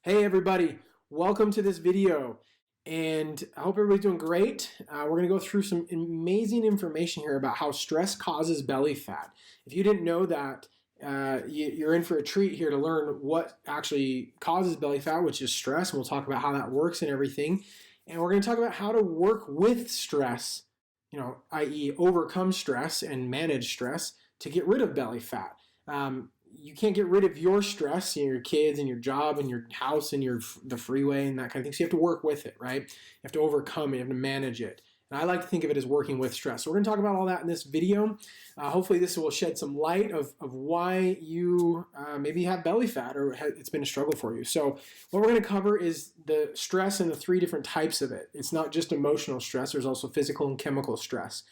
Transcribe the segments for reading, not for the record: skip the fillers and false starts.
Hey everybody, welcome to this video, and I hope everybody's doing great. We're going to go through some amazing information here about how stress causes belly fat. If you didn't know that, you're in for a treat here to learn what actually causes belly fat, which is stress, and we'll talk about how that works and everything. And we're going to talk about how to work with stress, i.e. overcome stress and manage stress to get rid of belly fat. You can't get rid of your stress, your kids and your job and your house and the freeway and that kind of thing. So you have to work with it, right? You have to overcome it, you have to manage it. And I like to think of it as working with stress. So we're going to talk about all that in this video. Hopefully this will shed some light of why you maybe have belly fat or it's been a struggle for you. So what we're going to cover is the stress and the three different types of it. It's not just emotional stress. There's also physical and chemical stress.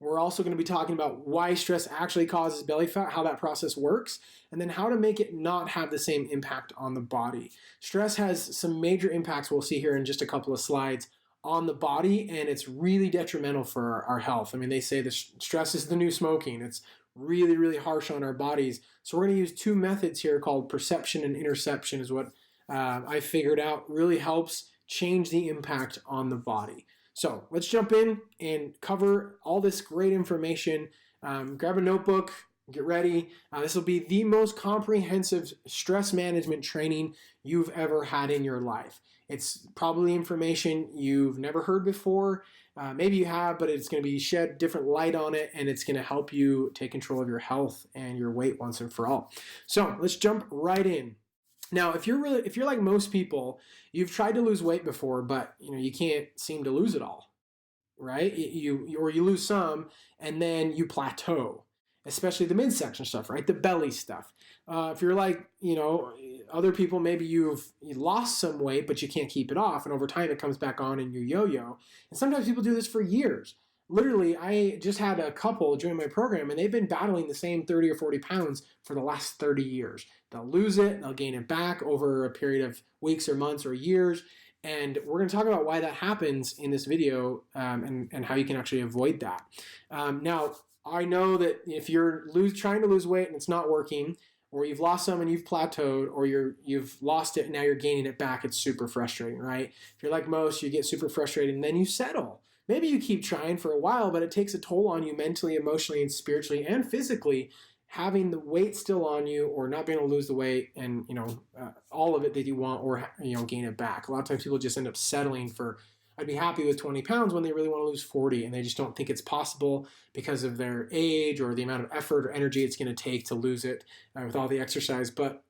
We're also going to be talking about why stress actually causes belly fat, how that process works, and then how to make it not have the same impact on the body. Stress has some major impacts we'll see here in just a couple of slides on the body, and it's really detrimental for our health. I mean, they say the stress is the new smoking. It's really, really harsh on our bodies. So we're going to use two methods here called perception and interception is what I figured out really helps change the impact on the body. So let's jump in and cover all this great information. Grab a notebook, get ready. This will be the most comprehensive stress management training you've ever had in your life. It's probably information you've never heard before. Maybe you have, but it's going to be shed different light on it, and it's going to help you take control of your health and your weight once and for all. So let's jump right in. Now, if you're like most people, you've tried to lose weight before, but you can't seem to lose it all, right? Or you lose some and then you plateau, especially the midsection stuff, right? The belly stuff. If you're like other people, maybe you lost some weight, but you can't keep it off, and over time it comes back on and you yo-yo. And sometimes people do this for years. Literally, I just had a couple join my program, and they've been battling the same 30 or 40 pounds for the last 30 years. They'll lose it, they'll gain it back over a period of weeks or months or years, and we're going to talk about why that happens in this video and how you can actually avoid that. Now, I know that if you're trying to lose weight and it's not working, or you've lost some and you've plateaued, or you've lost it and now you're gaining it back, it's super frustrating, right? If you're like most, you get super frustrated and then you settle. Maybe you keep trying for a while, but it takes a toll on you mentally, emotionally, and spiritually, and physically, having the weight still on you, or not being able to lose the weight, and all of it that you want, or gain it back. A lot of times people just end up settling for, I'd be happy with 20 pounds when they really want to lose 40, and they just don't think it's possible because of their age or the amount of effort or energy it's going to take to lose it with all the exercise. But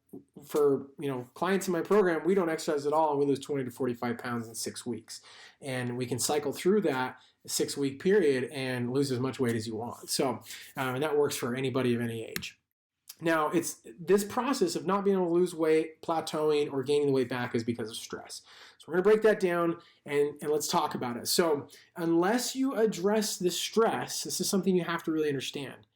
for clients in my program, we don't exercise at all, and we lose 20 to 45 pounds in 6 weeks, and we can cycle through that 6-week period and lose as much weight as you want. So and that works for anybody of any age. Now, it's this process of not being able to lose weight, plateauing, or gaining the weight back is because of stress. So we're going to break that down and let's talk about it. So unless you address the stress, this is something you have to really understand.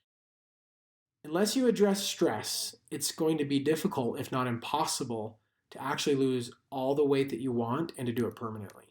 Unless you address stress, it's going to be difficult, if not impossible, to actually lose all the weight that you want and to do it permanently.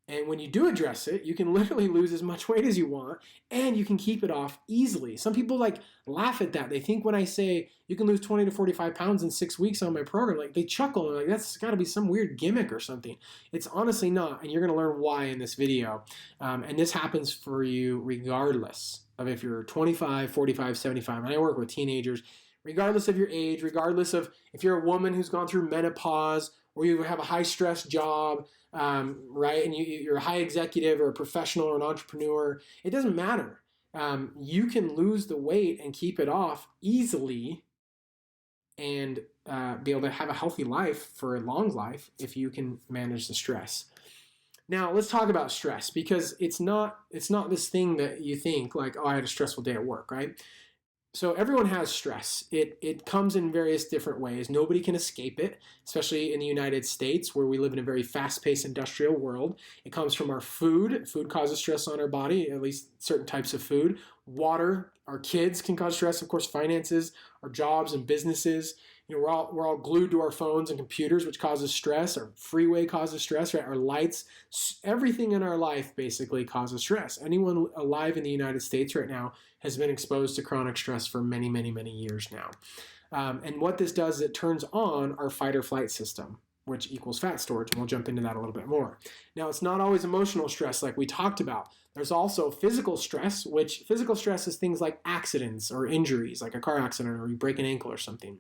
And when you do address it, you can literally lose as much weight as you want, and you can keep it off easily. Some people laugh at that. They think when I say you can lose 20 to 45 pounds in 6 weeks on my program, they chuckle and that's got to be some weird gimmick or something. It's honestly not, and you're going to learn why in this video. And this happens for you regardless of if you're 25, 45, 75. And I work with teenagers, regardless of your age, regardless of if you're a woman who's gone through menopause, or you have a high-stress job, right, and you're a high executive or a professional or an entrepreneur, it doesn't matter. You can lose the weight and keep it off easily and be able to have a healthy life for a long life if you can manage the stress. Now, let's talk about stress, because it's not this thing that you think like, oh, I had a stressful day at work, right? So everyone has stress. It comes in various different ways. Nobody can escape it, especially in the United States, where we live in a very fast-paced industrial world. It comes from our food. Food causes stress on our body, at least certain types of food. Water, our kids can cause stress, of course, finances, our jobs and businesses. We're all glued to our phones and computers, which causes stress. Our freeway causes stress, right? Our lights, everything in our life basically causes stress. Anyone alive in the United States right now has been exposed to chronic stress for many, many, many years now. And what this does is it turns on our fight or flight system. which equals fat storage. And we'll jump into that a little bit more. Now, it's not always emotional stress like we talked about. There's also physical stress, which physical stress is things like accidents or injuries, like a car accident or you break an ankle or something.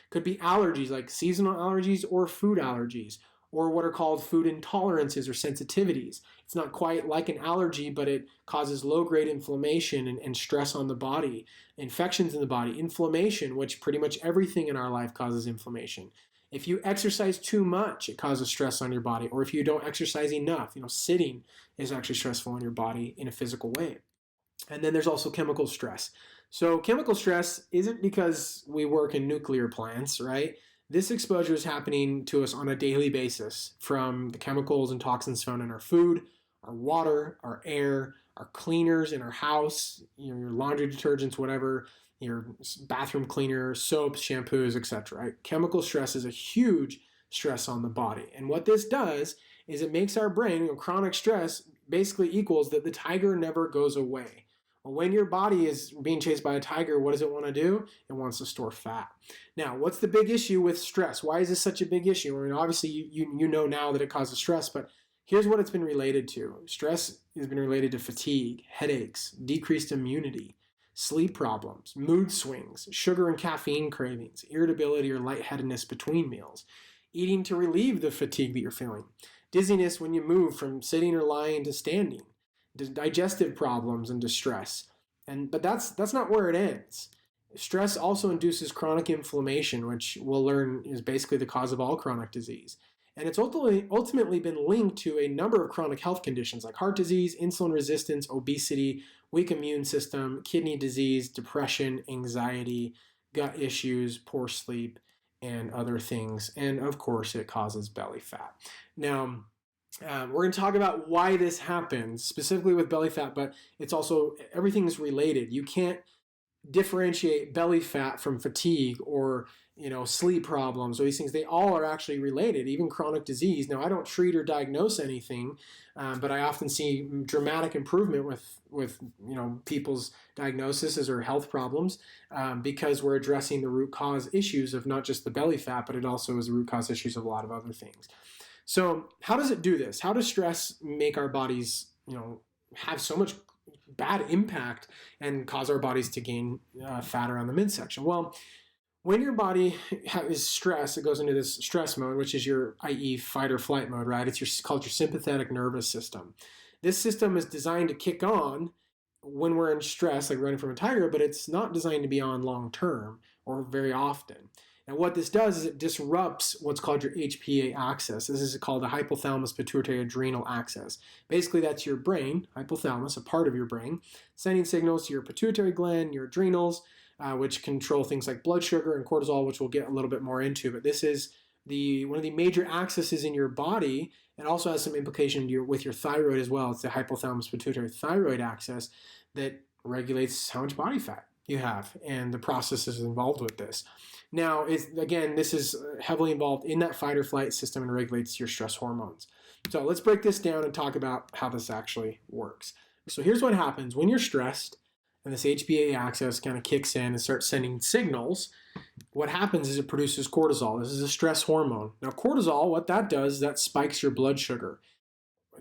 Could be allergies, like seasonal allergies or food allergies, or what are called food intolerances or sensitivities. It's not quite like an allergy, but it causes low-grade inflammation and stress on the body, infections in the body, inflammation, which pretty much everything in our life causes inflammation. If you exercise too much, it causes stress on your body. Or if you don't exercise enough, sitting is actually stressful on your body in a physical way. And then there's also chemical stress. So chemical stress isn't because we work in nuclear plants, right? This exposure is happening to us on a daily basis from the chemicals and toxins found in our food, our water, our air, our cleaners in our house, your laundry detergents, whatever, your bathroom cleaner, soaps, shampoos, etc. Right? Chemical stress is a huge stress on the body. And what this does is it makes our brain, chronic stress basically equals that the tiger never goes away. Well, when your body is being chased by a tiger, what does it want to do? It wants to store fat. Now, what's the big issue with stress? Why is this such a big issue? I mean, obviously, you know now that it causes stress, but here's what it's been related to. Stress has been related to fatigue, headaches, decreased immunity, sleep problems, mood swings, sugar and caffeine cravings, irritability or lightheadedness between meals, eating to relieve the fatigue that you're feeling, dizziness when you move from sitting or lying to standing, digestive problems and distress. But that's not where it ends. Stress also induces chronic inflammation, which we'll learn is basically the cause of all chronic disease. And it's ultimately been linked to a number of chronic health conditions like heart disease, insulin resistance, obesity, weak immune system, kidney disease, depression, anxiety, gut issues, poor sleep, and other things. And of course, it causes belly fat. Now, we're going to talk about why this happens, specifically with belly fat, but it's also, everything's related. You can't differentiate belly fat from fatigue or sleep problems or these things. They all are actually related, even chronic disease. Now, I don't treat or diagnose anything, but I often see dramatic improvement with people's diagnoses or health problems because we're addressing the root cause issues of not just the belly fat, but it also is the root cause issues of a lot of other things. So how does it do this? How does stress make our bodies, have so much bad impact and cause our bodies to gain fat around the midsection? Well, when your body is stressed, it goes into this stress mode, which is your, i.e., fight or flight mode, right? It's called your sympathetic nervous system. This system is designed to kick on when we're in stress, like running from a tiger, but it's not designed to be on long term or very often. And what this does is it disrupts what's called your HPA axis. This is called the hypothalamus pituitary adrenal axis. Basically, that's your brain, hypothalamus, a part of your brain, sending signals to your pituitary gland, your adrenals, which control things like blood sugar and cortisol, which we'll get a little bit more into. But this is one of the major axes in your body. It also has some implication with your thyroid as well. It's the hypothalamus pituitary thyroid axis that regulates how much body fat you have and the processes involved with this. Now, this is heavily involved in that fight or flight system and regulates your stress hormones. So let's break this down and talk about how this actually works. So here's what happens when you're stressed and this HPA axis kind of kicks in and starts sending signals. What happens is it produces cortisol. This is a stress hormone. Now, cortisol, what that does is that spikes your blood sugar.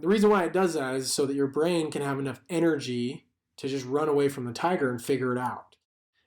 The reason why it does that is so that your brain can have enough energy to just run away from the tiger and figure it out.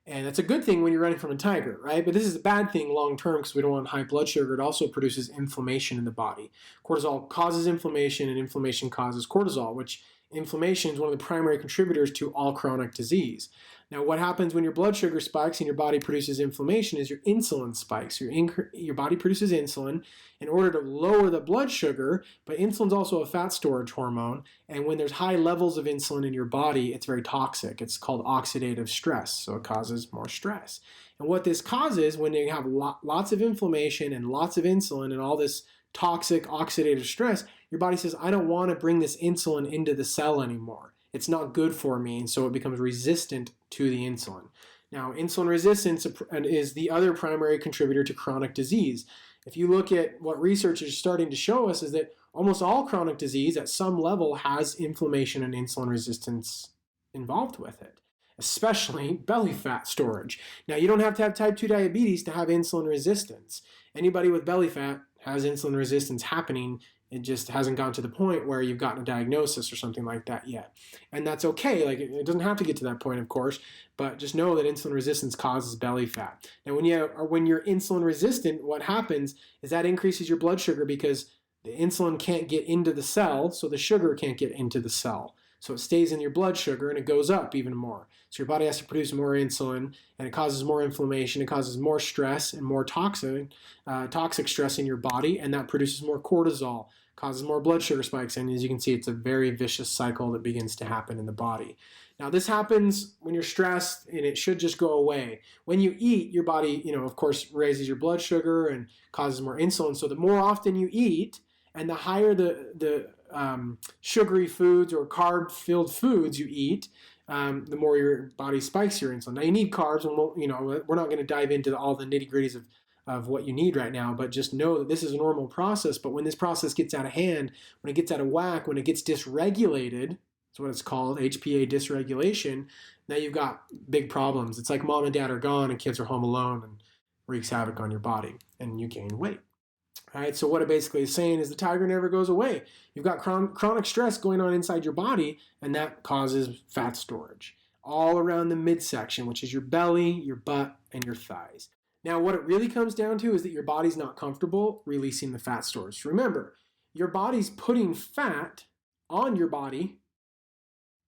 And that's a good thing when you're running from a tiger, right? But this is a bad thing long term because we don't want high blood sugar. It also produces inflammation in the body. Cortisol causes inflammation, and inflammation causes cortisol, which inflammation is one of the primary contributors to all chronic disease. Now, what happens when your blood sugar spikes and your body produces inflammation is your insulin spikes. Your body produces insulin in order to lower the blood sugar, but insulin's also a fat storage hormone, and when there's high levels of insulin in your body, it's very toxic. It's called oxidative stress, so it causes more stress. And what this causes when you have lots of inflammation and lots of insulin and all this toxic oxidative stress, your body says, I don't want to bring this insulin into the cell anymore. It's not good for me, and so it becomes resistant to the insulin. Now, insulin resistance is the other primary contributor to chronic disease. If you look at what research is starting to show us is that almost all chronic disease at some level has inflammation and insulin resistance involved with it, especially belly fat storage. Now, you don't have to have type 2 diabetes to have insulin resistance. Anybody with belly fat has insulin resistance happening. It just hasn't gotten to the point where you've gotten a diagnosis or something like that yet. And that's okay. Like, it doesn't have to get to that point, of course, but just know that insulin resistance causes belly fat. And when you're insulin resistant, what happens is that increases your blood sugar because the insulin can't get into the cell, so the sugar can't get into the cell. So it stays in your blood sugar and it goes up even more. So your body has to produce more insulin, and it causes more inflammation, it causes more stress and more toxic stress in your body, and that produces more cortisol, causes more blood sugar spikes, and as you can see, it's a very vicious cycle that begins to happen in the body. Now, this happens when you're stressed, and it should just go away. When you eat, your body, of course, raises your blood sugar and causes more insulin. So the more often you eat, and the higher the sugary foods or carb-filled foods you eat, the more your body spikes your insulin. Now, you need carbs, and we're not going to dive into all the nitty-gritties of what you need right now, but just know that this is a normal process. But when this process gets out of hand, when it gets out of whack, when it gets dysregulated, that's what it's called, HPA dysregulation, now you've got big problems. It's like mom and dad are gone and kids are home alone, and wreaks havoc on your body, and you gain weight. All right, so what it basically is saying is the tiger never goes away. You've got chronic stress going on inside your body, and that causes fat storage all around the midsection, which is your belly, your butt, and your thighs. Now, what it really comes down to is that your body's not comfortable releasing the fat stores. Remember, your body's putting fat on your body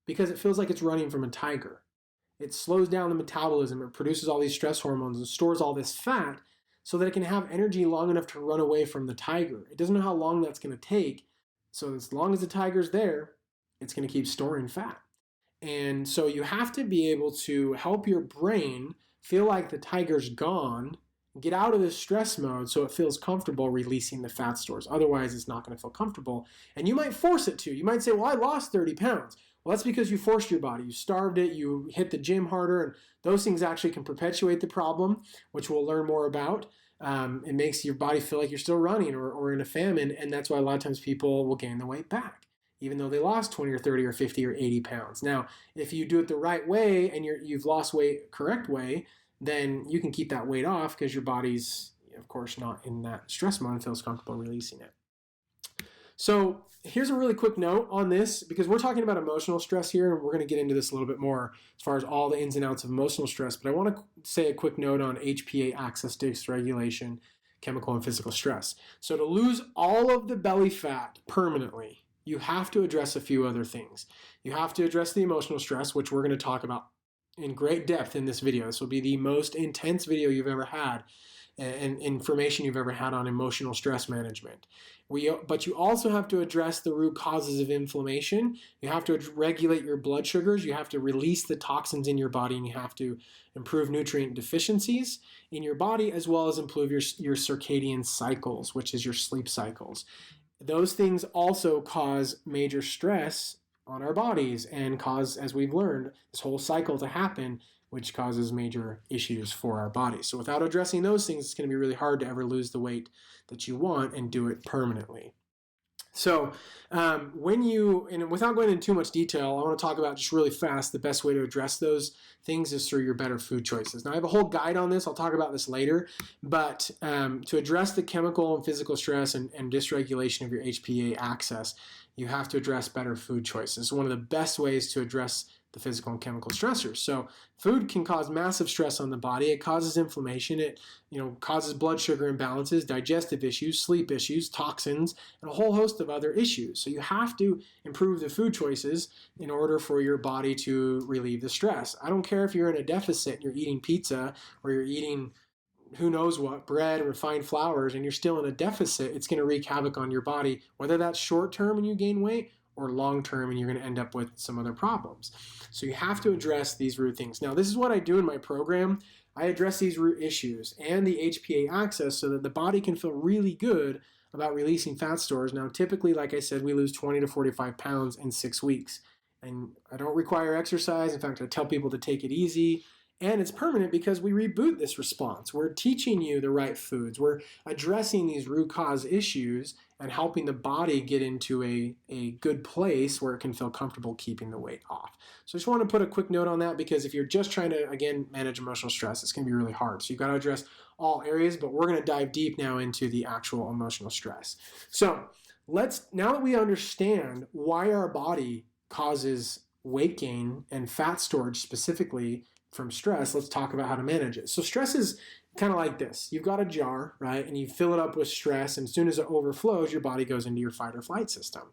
because it feels like it's running from a tiger. It slows down the metabolism, it produces all these stress hormones and stores all this fat so that it can have energy long enough to run away from the tiger. It doesn't know how long that's going to take. So as long as the tiger's there, it's going to keep storing fat. And so you have to be able to help your brain feel like the tiger's gone, get out of this stress mode so it feels comfortable releasing the fat stores. Otherwise, it's not going to feel comfortable. And you might force it to. You might say, well, I lost 30 pounds. Well, that's because you forced your body. You starved it, you hit the gym harder, and those things actually can perpetuate the problem, which we'll learn more about. It makes your body feel like you're still running or in a famine, and that's why a lot of times people will gain the weight back, even though they lost 20 or 30 or 50 or 80 pounds. Now, if you do it the right way and you've lost weight correct way, then you can keep that weight off because your body's, of course, not in that stress mode and feels comfortable releasing it. So here's a really quick note on this, because we're talking about emotional stress here, and we're going to get into this a little bit more as far as all the ins and outs of emotional stress. But I want to say a quick note on HPA axis dysregulation, chemical and physical stress. So to lose all of the belly fat permanently, you have to address a few other things. You have to address the emotional stress, which we're going to talk about in great depth in this video. This will be the most intense video you've ever had and information you've ever had on emotional stress management. But you also have to address the root causes of inflammation. You have to regulate your blood sugars. You have to release the toxins in your body, and you have to improve nutrient deficiencies in your body, as well as improve your circadian cycles, which is your sleep cycles. Those things also cause major stress on our bodies and cause, as we've learned, this whole cycle to happen, which causes major issues for our bodies. So without addressing those things, it's going to be really hard to ever lose the weight that you want and do it permanently. So and without going into too much detail, I want to talk about just really fast the best way to address those things is through your better food choices. Now, I have a whole guide on this. I'll talk about this later. But to address the chemical and physical stress and dysregulation of your HPA axis, you have to address better food choices. One of the best ways to address the physical and chemical stressors. So food can cause massive stress on the body. It causes inflammation. It causes blood sugar imbalances, digestive issues, sleep issues, toxins, and a whole host of other issues. So you have to improve the food choices in order for your body to relieve the stress. I don't care if you're in a deficit and you're eating pizza or you're eating who knows what, bread, refined flours, and you're still in a deficit, it's going to wreak havoc on your body, whether that's short term and you gain weight or long term and you're going to end up with some other problems. So you have to address these root things. Now, this is what I do in my program. I address these root issues and the HPA axis so that the body can feel really good about releasing fat stores. Now, typically, like I said, we lose 20 to 45 pounds in 6 weeks. And I don't require exercise. In fact, I tell people to take it easy And it's permanent because we reboot this response. We're teaching you the right foods. We're addressing these root cause issues and helping the body get into a good place where it can feel comfortable keeping the weight off. So I just want to put a quick note on that, because if you're just trying to, again, manage emotional stress, it's going to be really hard. So you've got to address all areas, but we're going to dive deep now into the actual emotional stress. So now that we understand why our body causes weight gain and fat storage specifically from stress, let's talk about how to manage it. So stress is kind of like this. You've got a jar, right? And you fill it up with stress, and as soon as it overflows, your body goes into your fight or flight system.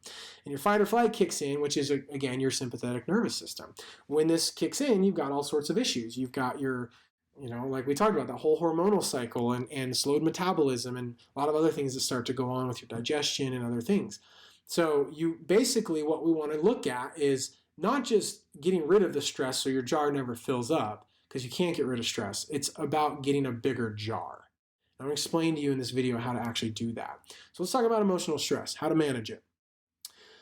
And your fight or flight kicks in, which is, again, your sympathetic nervous system. When this kicks in, you've got all sorts of issues. You've got your, like we talked about, the whole hormonal cycle and slowed metabolism and a lot of other things that start to go on with your digestion and other things. So what we want to look at is not just getting rid of the stress so your jar never fills up, because you can't get rid of stress. It's about getting a bigger jar. I'm going to explain to you in this video how to actually do that. So let's talk about emotional stress, how to manage it.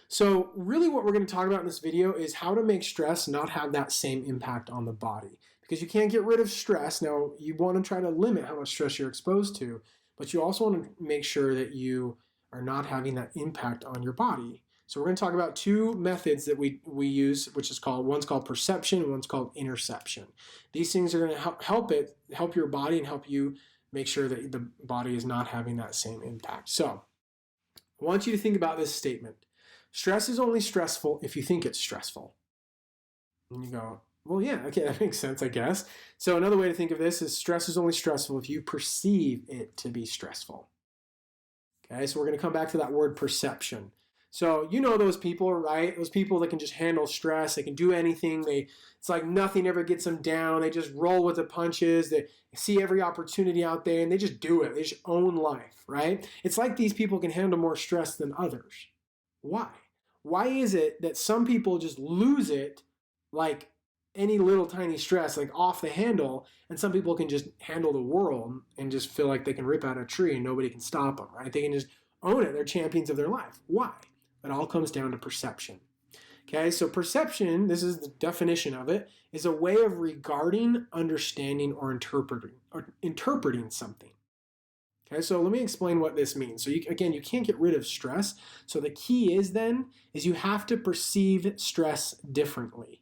So really what we're going to talk about in this video is how to make stress not have that same impact on the body. Because you can't get rid of stress. Now, you want to try to limit how much stress you're exposed to, but you also want to make sure that you are not having that impact on your body. So we're going to talk about two methods that we use, one's called perception and one's called interception. These things are going to help your body and help you make sure that the body is not having that same impact. So I want you to think about this statement. Stress is only stressful if you think it's stressful. And you go, well, yeah, okay, that makes sense, I guess. So another way to think of this is stress is only stressful if you perceive it to be stressful. Okay, so we're going to come back to that word perception. So you know those people, right? Those people that can just handle stress. They can do anything. It's like nothing ever gets them down. They just roll with the punches. They see every opportunity out there and they just do it. They just own life, right? It's like these people can handle more stress than others. Why? Why is it that some people just lose it like any little tiny stress, like off the handle, and some people can just handle the world and just feel like they can rip out a tree and nobody can stop them, right? They can just own it. They're champions of their life. Why? It all comes down to perception. Okay, so perception, this is the definition of it, is a way of regarding, understanding, or interpreting something. Okay, so let me explain what this means. So you can't get rid of stress. So the key is you have to perceive stress differently.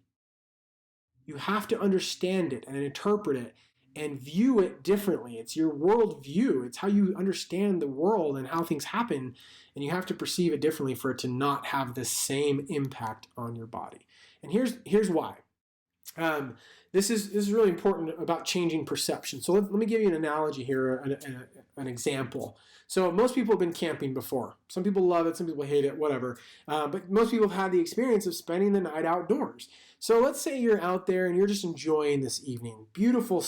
You have to understand it and interpret it and view it differently. It's your world view. It's how you understand the world and how things happen. And you have to perceive it differently for it to not have the same impact on your body. And here's why. This is really important about changing perception. So let me give you an analogy here, an example. So most people have been camping before. Some people love it, some people hate it, whatever. But most people have had the experience of spending the night outdoors. So let's say you're out there and you're just enjoying this evening. Beautiful,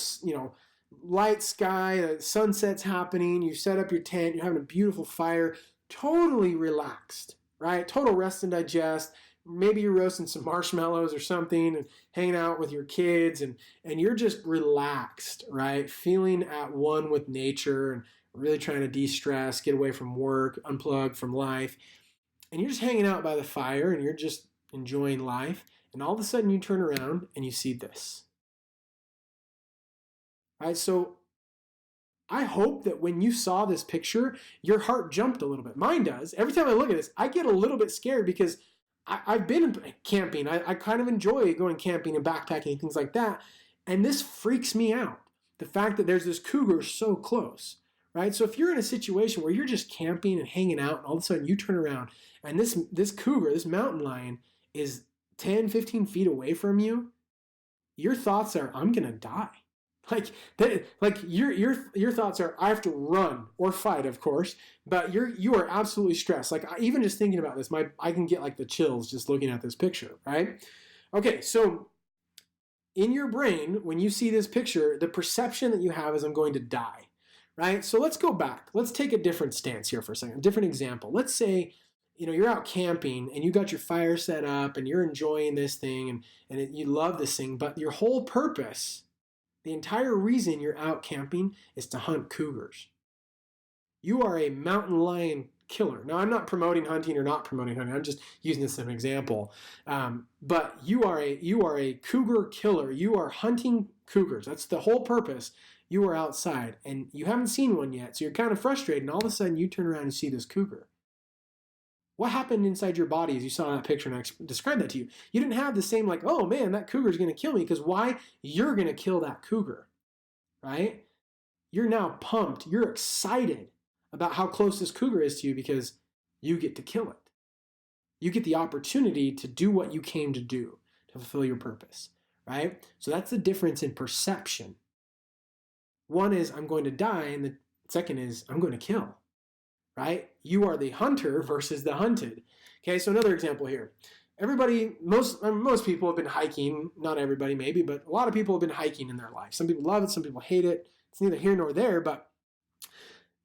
light sky, the sunset's happening, you set up your tent, you're having a beautiful fire, totally relaxed, right? Total rest and digest. Maybe you're roasting some marshmallows or something and hanging out with your kids and you're just relaxed, right? Feeling at one with nature and really trying to de-stress, get away from work, unplug from life. And you're just hanging out by the fire and you're just enjoying life. And all of a sudden you turn around and you see this. All right, so I hope that when you saw this picture, your heart jumped a little bit. Mine does. Every time I look at this, I get a little bit scared because I've been camping. I kind of enjoy going camping and backpacking and things like that. And this freaks me out. The fact that there's this cougar so close, right? So if you're in a situation where you're just camping and hanging out and all of a sudden you turn around and this cougar, this mountain lion is 10, 15 feet away from you, your thoughts are, I'm going to die. Your thoughts are, I have to run or fight, of course, but you are absolutely stressed. Even just thinking about this, I can get the chills just looking at this picture, right? Okay, so in your brain, when you see this picture, the perception that you have is I'm going to die, right? So let's go back. Let's take a different stance here for a second, a different example. Let's say, you're out camping and you got your fire set up and you're enjoying this thing and you love this thing, but your whole purpose, the entire reason you're out camping is to hunt cougars. You are a mountain lion killer. Now, I'm not promoting hunting or not promoting hunting. I'm just using this as an example. But you are a cougar killer. You are hunting cougars. That's the whole purpose. You were outside and you haven't seen one yet, so you're kind of frustrated, and all of a sudden you turn around and see this cougar. What happened inside your body as you saw that picture and I described that to you? You didn't have the same like, oh man, that cougar is going to kill me, because why? You're going to kill that cougar, right? You're now pumped. You're excited about how close this cougar is to you because you get to kill it. You get the opportunity to do what you came to do, to fulfill your purpose, right? So that's the difference in perception. One is I'm going to die, and the second is I'm going to kill, right? You are the hunter versus the hunted. Okay, so another example here. Everybody, most people have been hiking. Not everybody maybe, but a lot of people have been hiking in their life. Some people love it, some people hate it. It's neither here nor there, but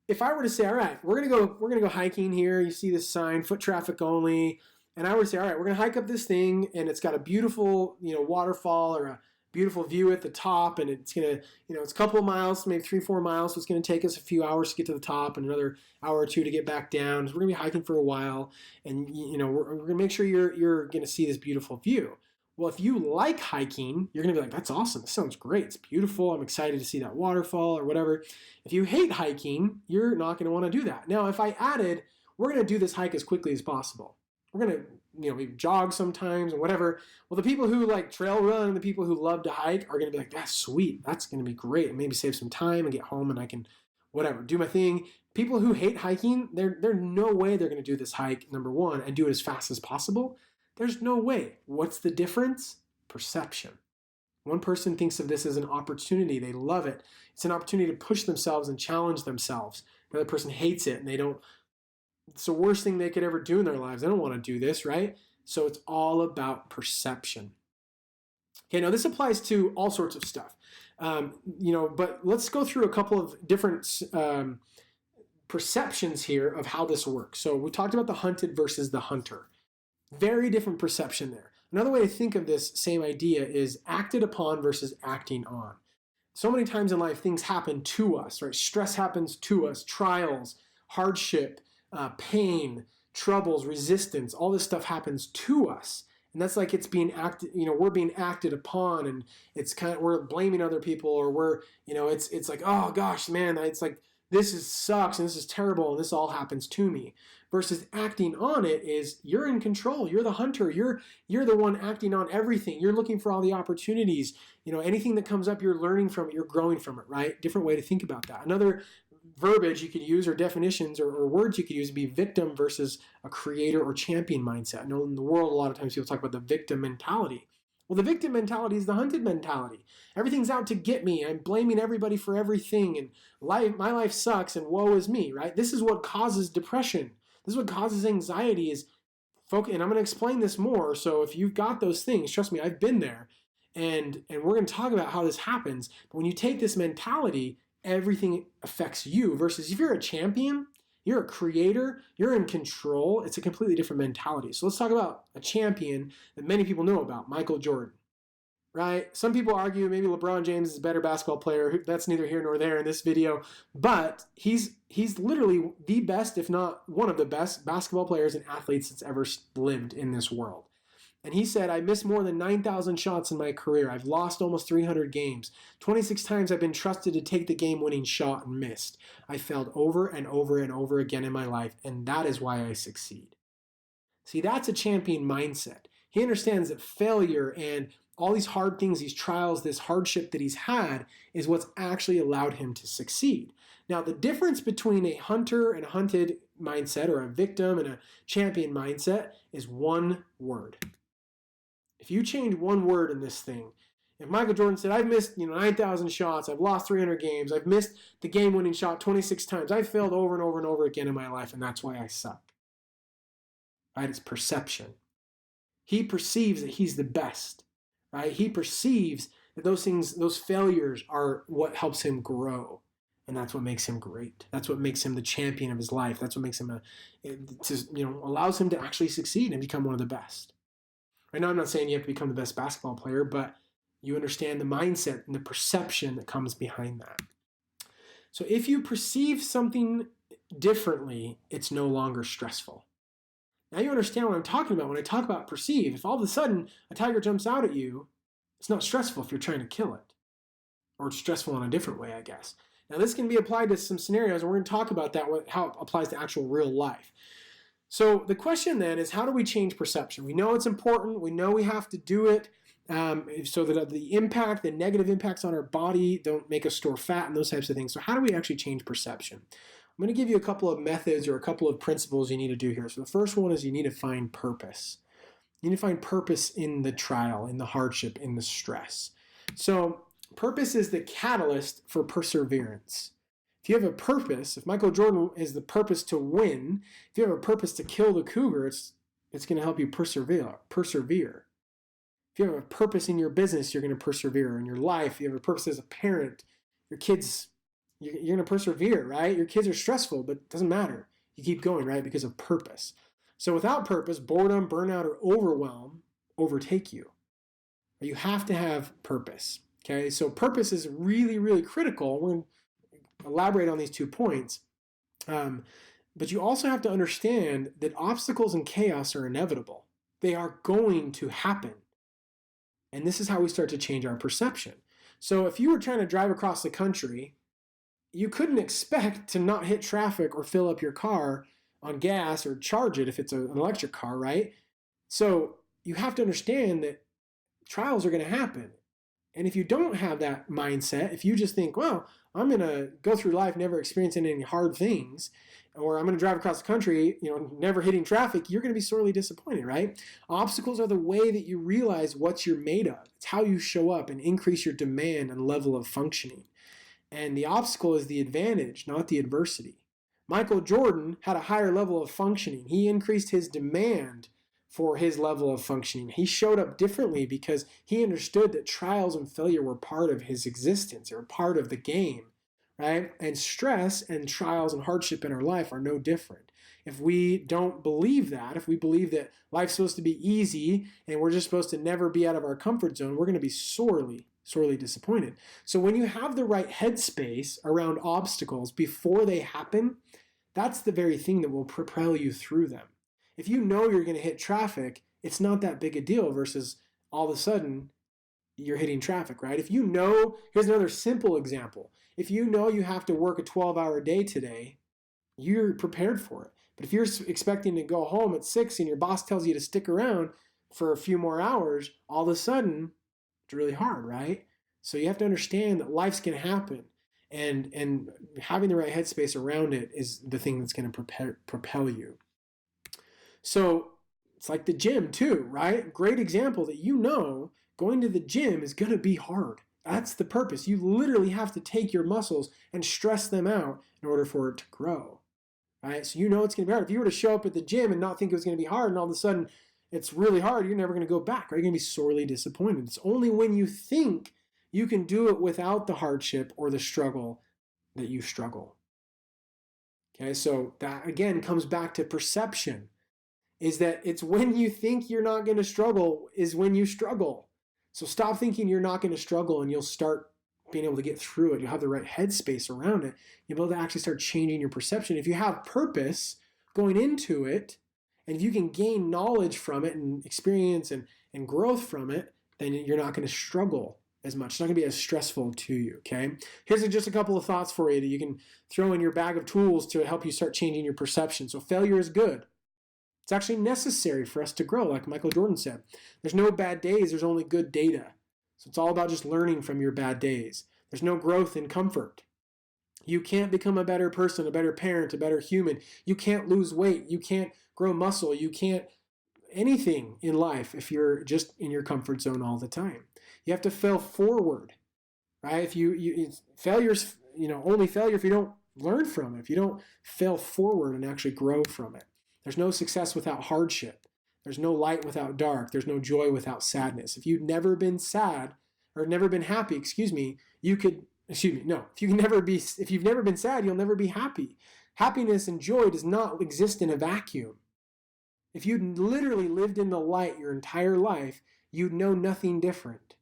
if I were to say, all right, we're gonna go hiking here. You see this sign, foot traffic only. And I would say, all right, we're gonna hike up this thing, and it's got a beautiful, waterfall or a beautiful view at the top, and it's gonna, it's a couple of miles, maybe 3-4 miles. So it's gonna take us a few hours to get to the top, and another hour or two to get back down. So we're gonna be hiking for a while, and we're gonna make sure you're gonna see this beautiful view. Well, if you like hiking, you're going to be like, that's awesome. This sounds great. It's beautiful. I'm excited to see that waterfall or whatever. If you hate hiking, you're not going to want to do that. Now, if I added, we're going to do this hike as quickly as possible. We're going to, maybe jog sometimes or whatever. Well, the people who like trail run and the people who love to hike are going to be like, that's sweet. That's going to be great. And maybe save some time and get home and I can, whatever, do my thing. People who hate hiking, there's no way they're going to do this hike, number one, and do it as fast as possible. There's no way. What's the difference? Perception. One person thinks of this as an opportunity. They love it. It's an opportunity to push themselves and challenge themselves. The other person hates it and it's the worst thing they could ever do in their lives. They don't want to do this, right? So it's all about perception. Okay, now this applies to all sorts of stuff. But let's go through a couple of different perceptions here of how this works. So we talked about the hunted versus the hunter. Very different perception there. Another way to think of this same idea is acted upon versus acting on. So many times in life, things happen to us, right? Stress happens to us, trials, hardship, pain, troubles, resistance, all this stuff happens to us. And that's like it's being acted, we're being acted upon, and it's we're blaming other people, or we're, it's like, oh gosh, man, it's like, sucks and this is terrible and this all happens to me. Versus acting on it is you're in control. You're the hunter. You're the one acting on everything. You're looking for all the opportunities. Anything that comes up, you're learning from it. You're growing from it, right? Different way to think about that. Another verbiage you could use, or definitions or words you could use, would be victim versus a creator or champion mindset. I know in the world, a lot of times people talk about the victim mentality. Well, the victim mentality is the hunted mentality. Everything's out to get me. I'm blaming everybody for everything, and my life sucks, and woe is me, right? This is what causes depression. This is what causes anxiety, is focus. And I'm going to explain this more. So if you've got those things, trust me, I've been there, and we're going to talk about how this happens. But when you take this mentality, everything affects you. Versus if you're a champion, you're a creator, you're in control. It's a completely different mentality. So let's talk about a champion that many people know about, Michael Jordan, right? Some people argue maybe LeBron James is a better basketball player. That's neither here nor there in this video, but he's literally the best, if not one of the best basketball players and athletes that's ever lived in this world. And he said, I missed more than 9,000 shots in my career. I've lost almost 300 games. 26 times I've been trusted to take the game-winning shot and missed. I failed over and over and over again in my life, and that is why I succeed. See, that's a champion mindset. He understands that failure and all these hard things, these trials, this hardship that he's had is what's actually allowed him to succeed. Now, the difference between a hunter and a hunted mindset, or a victim and a champion mindset, is one word. If you change one word in this thing, if Michael Jordan said, I've missed 9,000 shots, I've lost 300 games, I've missed the game-winning shot 26 times, I've failed over and over and over again in my life, and that's why I suck. Right? It's perception. He perceives that he's the best. Right? He perceives that those things, those failures, are what helps him grow. And that's what makes him great. That's what makes him the champion of his life. That's what makes him allows him to actually succeed and become one of the best. Right now, I'm not saying you have to become the best basketball player, but you understand the mindset and the perception that comes behind that. So if you perceive something differently, it's no longer stressful. Now you understand what I'm talking about when I talk about perceive. If all of a sudden a tiger jumps out at you, it's not stressful if you're trying to kill it. or stressful in a different way, I guess. Now, this can be applied to some scenarios, and we're going to talk about that, how it applies to actual real life. So the question then is, how do we change perception? We know it's important. We know we have to do it so that the negative impacts on our body don't make us store fat and those types of things. So how do we actually change perception? I'm going to give you a couple of methods or a couple of principles you need to do here. So the first one is you need to find purpose. You need to find purpose in the trial, in the hardship, in the stress. So purpose is the catalyst for perseverance. If you have a purpose, if Michael Jordan is the purpose to win, if you have a purpose to kill the cougar, it's going to help you persevere. If you have a purpose in your business, you're going to persevere. In your life, you have a purpose as a parent, your kids, you're going to persevere, right? Your kids are stressful, but it doesn't matter. You keep going, right? Because of purpose. So without purpose, boredom, burnout, or overwhelm overtake you. You have to have purpose, okay? So purpose is really, really critical. We're going to elaborate on these 2 points. But you also have to understand that obstacles and chaos are inevitable. They are going to happen. And this is how we start to change our perception. So if you were trying to drive across the country, you couldn't expect to not hit traffic or fill up your car on gas or charge it if it's an electric car, right? So you have to understand that trials are going to happen. And if you don't have that mindset, if you just think, well, I'm going to go through life never experiencing any hard things, or I'm going to drive across the country, never hitting traffic, you're going to be sorely disappointed, right? Obstacles are the way that you realize what you're made of. It's how you show up and increase your demand and level of functioning. And the obstacle is the advantage, not the adversity. Michael Jordan had a higher level of functioning. He increased his demand for his level of functioning. He showed up differently because he understood that trials and failure were part of his existence. They were part of the game, right? And stress and trials and hardship in our life are no different. If we don't believe that, if we believe that life's supposed to be easy and we're just supposed to never be out of our comfort zone, we're going to be sorely disappointed. So when you have the right headspace around obstacles before they happen, that's the very thing that will propel you through them. If you know you're going to hit traffic, it's not that big a deal versus all of a sudden you're hitting traffic, right? If you know, here's another simple example. If you know you have to work a 12-hour day today, you're prepared for it. But if you're expecting to go home at 6 and your boss tells you to stick around for a few more hours, all of a sudden, it's really hard, right? So you have to understand that life's going to happen. And having the right headspace around it is the thing that's going to propel you. So it's like the gym too, right? Great example that going to the gym is going to be hard. That's the purpose. You literally have to take your muscles and stress them out in order for it to grow, right? So it's going to be hard. If you were to show up at the gym and not think it was going to be hard and all of a sudden it's really hard, you're never going to go back, right? You're going to be sorely disappointed. It's only when you think you can do it without the hardship or the struggle that you struggle. Okay, so that again comes back to perception, is that it's when you think you're not going to struggle is when you struggle. So stop thinking you're not going to struggle and you'll start being able to get through it. You'll have the right headspace around it. You'll be able to actually start changing your perception. If you have purpose going into it, and if you can gain knowledge from it and experience and growth from it, then you're not going to struggle as much. It's not going to be as stressful to you, okay? Here's just a couple of thoughts for you that you can throw in your bag of tools to help you start changing your perception. So failure is good. It's actually necessary for us to grow, like Michael Jordan said. There's no bad days, there's only good data. So it's all about just learning from your bad days. There's no growth in comfort. You can't become a better person, a better parent, a better human. You can't lose weight. You can't grow muscle. You can't anything in life if you're just in your comfort zone all the time. You have to fail forward, right? If failure's, only failure if you don't learn from it, if you don't fail forward and actually grow from it. There's no success without hardship. There's no light without dark. There's no joy without sadness. If you've never been sad or never been happy, if you've never been sad, you'll never be happy. Happiness and joy does not exist in a vacuum. If you literally lived in the light your entire life, you'd know nothing different,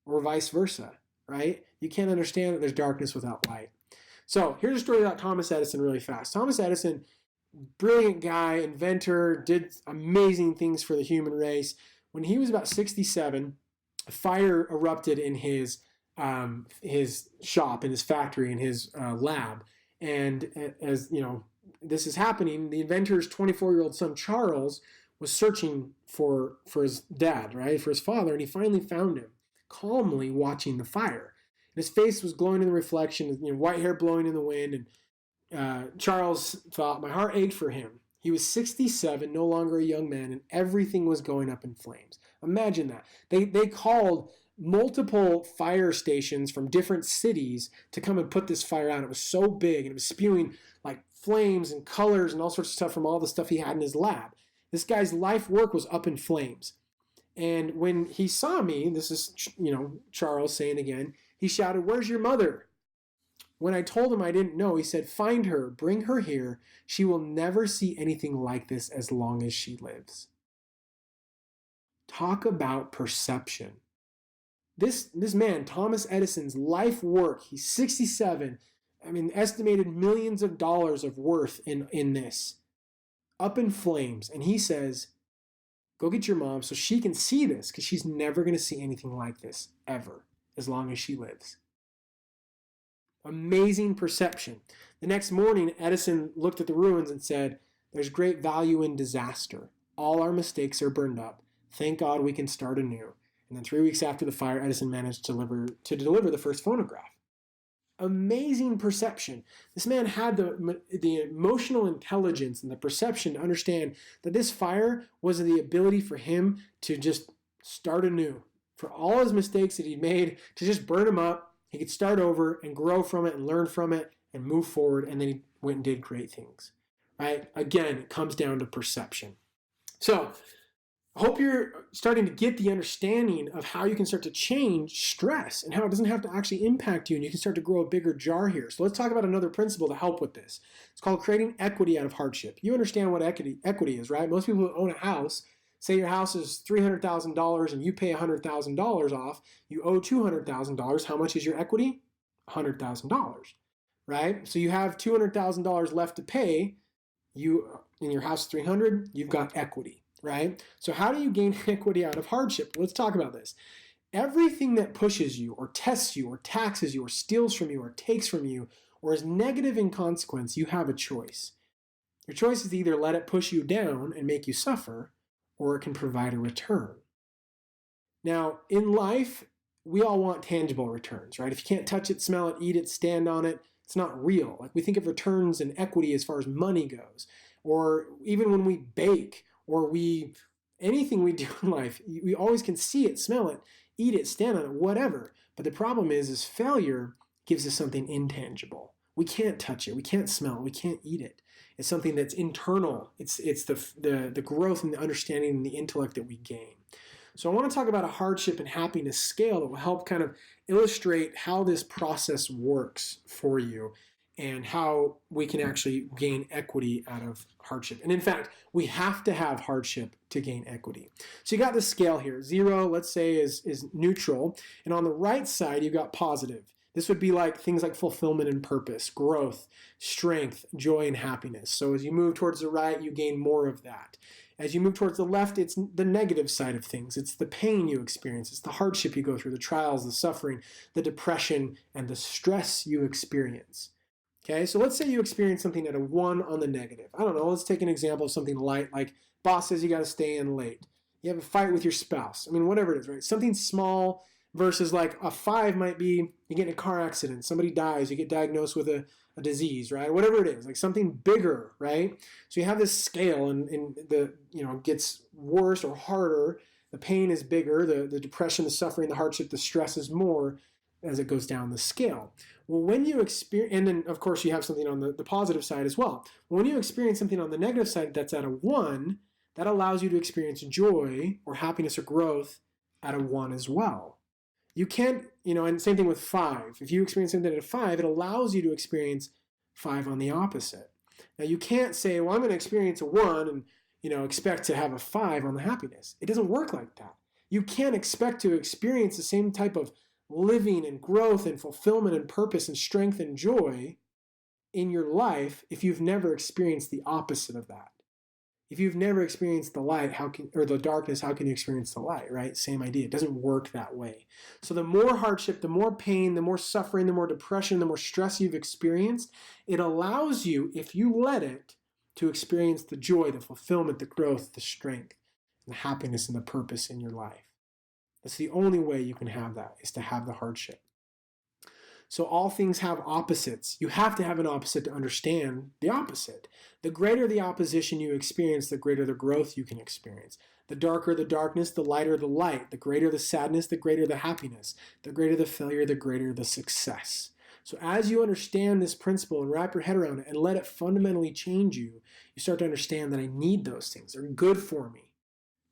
or vice versa, right? You can't understand that there's darkness without light. So here's a story about Thomas Edison really fast. Thomas Edison, brilliant guy, inventor, did amazing things for the human race. When he was about 67, a fire erupted in his his shop and his factory and his lab. And as you know, this is happening, the inventor's 24-year-old son Charles was searching for his dad, right, for his father, and he finally found him, calmly watching the fire. And his face was glowing in the reflection, white hair blowing in the wind. And Charles thought, my heart ached for him. He was 67, no longer a young man, and everything was going up in flames. Imagine that. They called multiple fire stations from different cities to come and put this fire out. It was so big, and it was spewing like flames and colors and all sorts of stuff from all the stuff he had in his lab. This guy's life work was up in flames. And when he saw me, this is, Charles saying again, he shouted, "Where's your mother?" When I told him I didn't know, he said, "Find her, bring her here. She will never see anything like this as long as she lives." Talk about perception. This man, Thomas Edison's life work, he's 67, estimated millions of dollars of worth in this, up in flames. And he says, go get your mom so she can see this, because she's never going to see anything like this ever, as long as she lives. Amazing perception. The next morning, Edison looked at the ruins and said, there's great value in disaster. All our mistakes are burned up. Thank God we can start anew. And then 3 weeks after the fire, Edison managed to deliver the first phonograph. Amazing perception. This man had the emotional intelligence and the perception to understand that this fire was the ability for him to just start anew. For all his mistakes that he'd made, to just burn them up, he could start over and grow from it and learn from it and move forward, and then he went and did great things. Right? Again, it comes down to perception. So, I hope you're starting to get the understanding of how you can start to change stress and how it doesn't have to actually impact you, and you can start to grow a bigger jar here. So let's talk about another principle to help with this. It's called creating equity out of hardship. You understand what equity is, right? Most people who own a house, say your house is $300,000 and you pay $100,000 off, you owe $200,000. How much is your equity? $100,000, right? So you have $200,000 left to pay. In your house is $300,000, you've got equity. Right? So how do you gain equity out of hardship? Let's talk about this. Everything that pushes you or tests you or taxes you or steals from you or takes from you or is negative in consequence, you have a choice. Your choice is to either let it push you down and make you suffer, or it can provide a return. Now, in life, we all want tangible returns, right? If you can't touch it, smell it, eat it, stand on it, it's not real. Like we think of returns and equity as far as money goes, or even when we bake, or anything we do in life, we always can see it, smell it, eat it, stand on it, whatever. But the problem is failure gives us something intangible. We can't touch it, we can't smell it, we can't eat it. It's something that's internal. It's the growth and the understanding and the intellect that we gain. So I want to talk about a hardship and happiness scale that will help kind of illustrate how this process works for you and how we can actually gain equity out of hardship. And in fact, we have to have hardship to gain equity. So you got the scale here. 0, let's say, is neutral. And on the right side, you've got positive. This would be like things like fulfillment and purpose, growth, strength, joy, and happiness. So as you move towards the right, you gain more of that. As you move towards the left, it's the negative side of things. It's the pain you experience. It's the hardship you go through, the trials, the suffering, the depression, and the stress you experience. Okay, so let's say you experience something at a 1 on the negative. I don't know, let's take an example of something light, like boss says you got to stay in late. You have a fight with your spouse. Whatever it is, right? Something small versus like a 5 might be you get in a car accident, somebody dies, you get diagnosed with a disease, right? Whatever it is, like something bigger, right? So you have this scale and the, gets worse or harder. The pain is bigger, the depression, the suffering, the hardship, the stress is more as it goes down the scale. Well, when you experience, and then of course you have something on the positive side as well. When you experience something on the negative side that's at a 1, that allows you to experience joy or happiness or growth at a 1 as well. You can't, and same thing with 5. If you experience something at a 5, it allows you to experience 5 on the opposite. Now you can't say, well, I'm going to experience a 1 and, expect to have a 5 on the happiness. It doesn't work like that. You can't expect to experience the same type of living and growth and fulfillment and purpose and strength and joy in your life if you've never experienced the opposite of that. If you've never experienced the light, or the darkness, how can you experience the light, right? Same idea. It doesn't work that way. So the more hardship, the more pain, the more suffering, the more depression, the more stress you've experienced, it allows you, if you let it, to experience the joy, the fulfillment, the growth, the strength, the happiness, and the purpose in your life. That's the only way you can have that, is to have the hardship. So all things have opposites. You have to have an opposite to understand the opposite. The greater the opposition you experience, the greater the growth you can experience. The darker the darkness, the lighter the light. The greater the sadness, the greater the happiness. The greater the failure, the greater the success. So as you understand this principle and wrap your head around it and let it fundamentally change you, you start to understand that I need those things. They're good for me.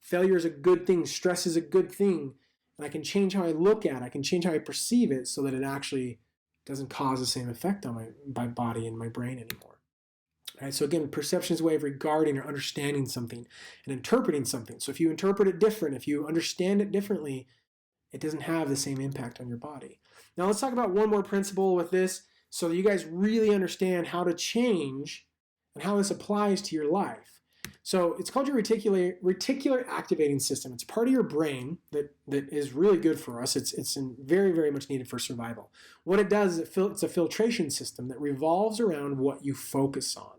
Failure is a good thing. Stress is a good thing. And I can change how I look at it. I can change how I perceive it so that it actually doesn't cause the same effect on my body and my brain anymore. All right, so again, perception is a way of regarding or understanding something and interpreting something. So if you interpret it different, if you understand it differently, it doesn't have the same impact on your body. Now let's talk about one more principle with this so that you guys really understand how to change and how this applies to your life. So it's called your reticular activating system. It's part of your brain that is really good for us. It's very, very much needed for survival. What it does is it's a filtration system that revolves around what you focus on.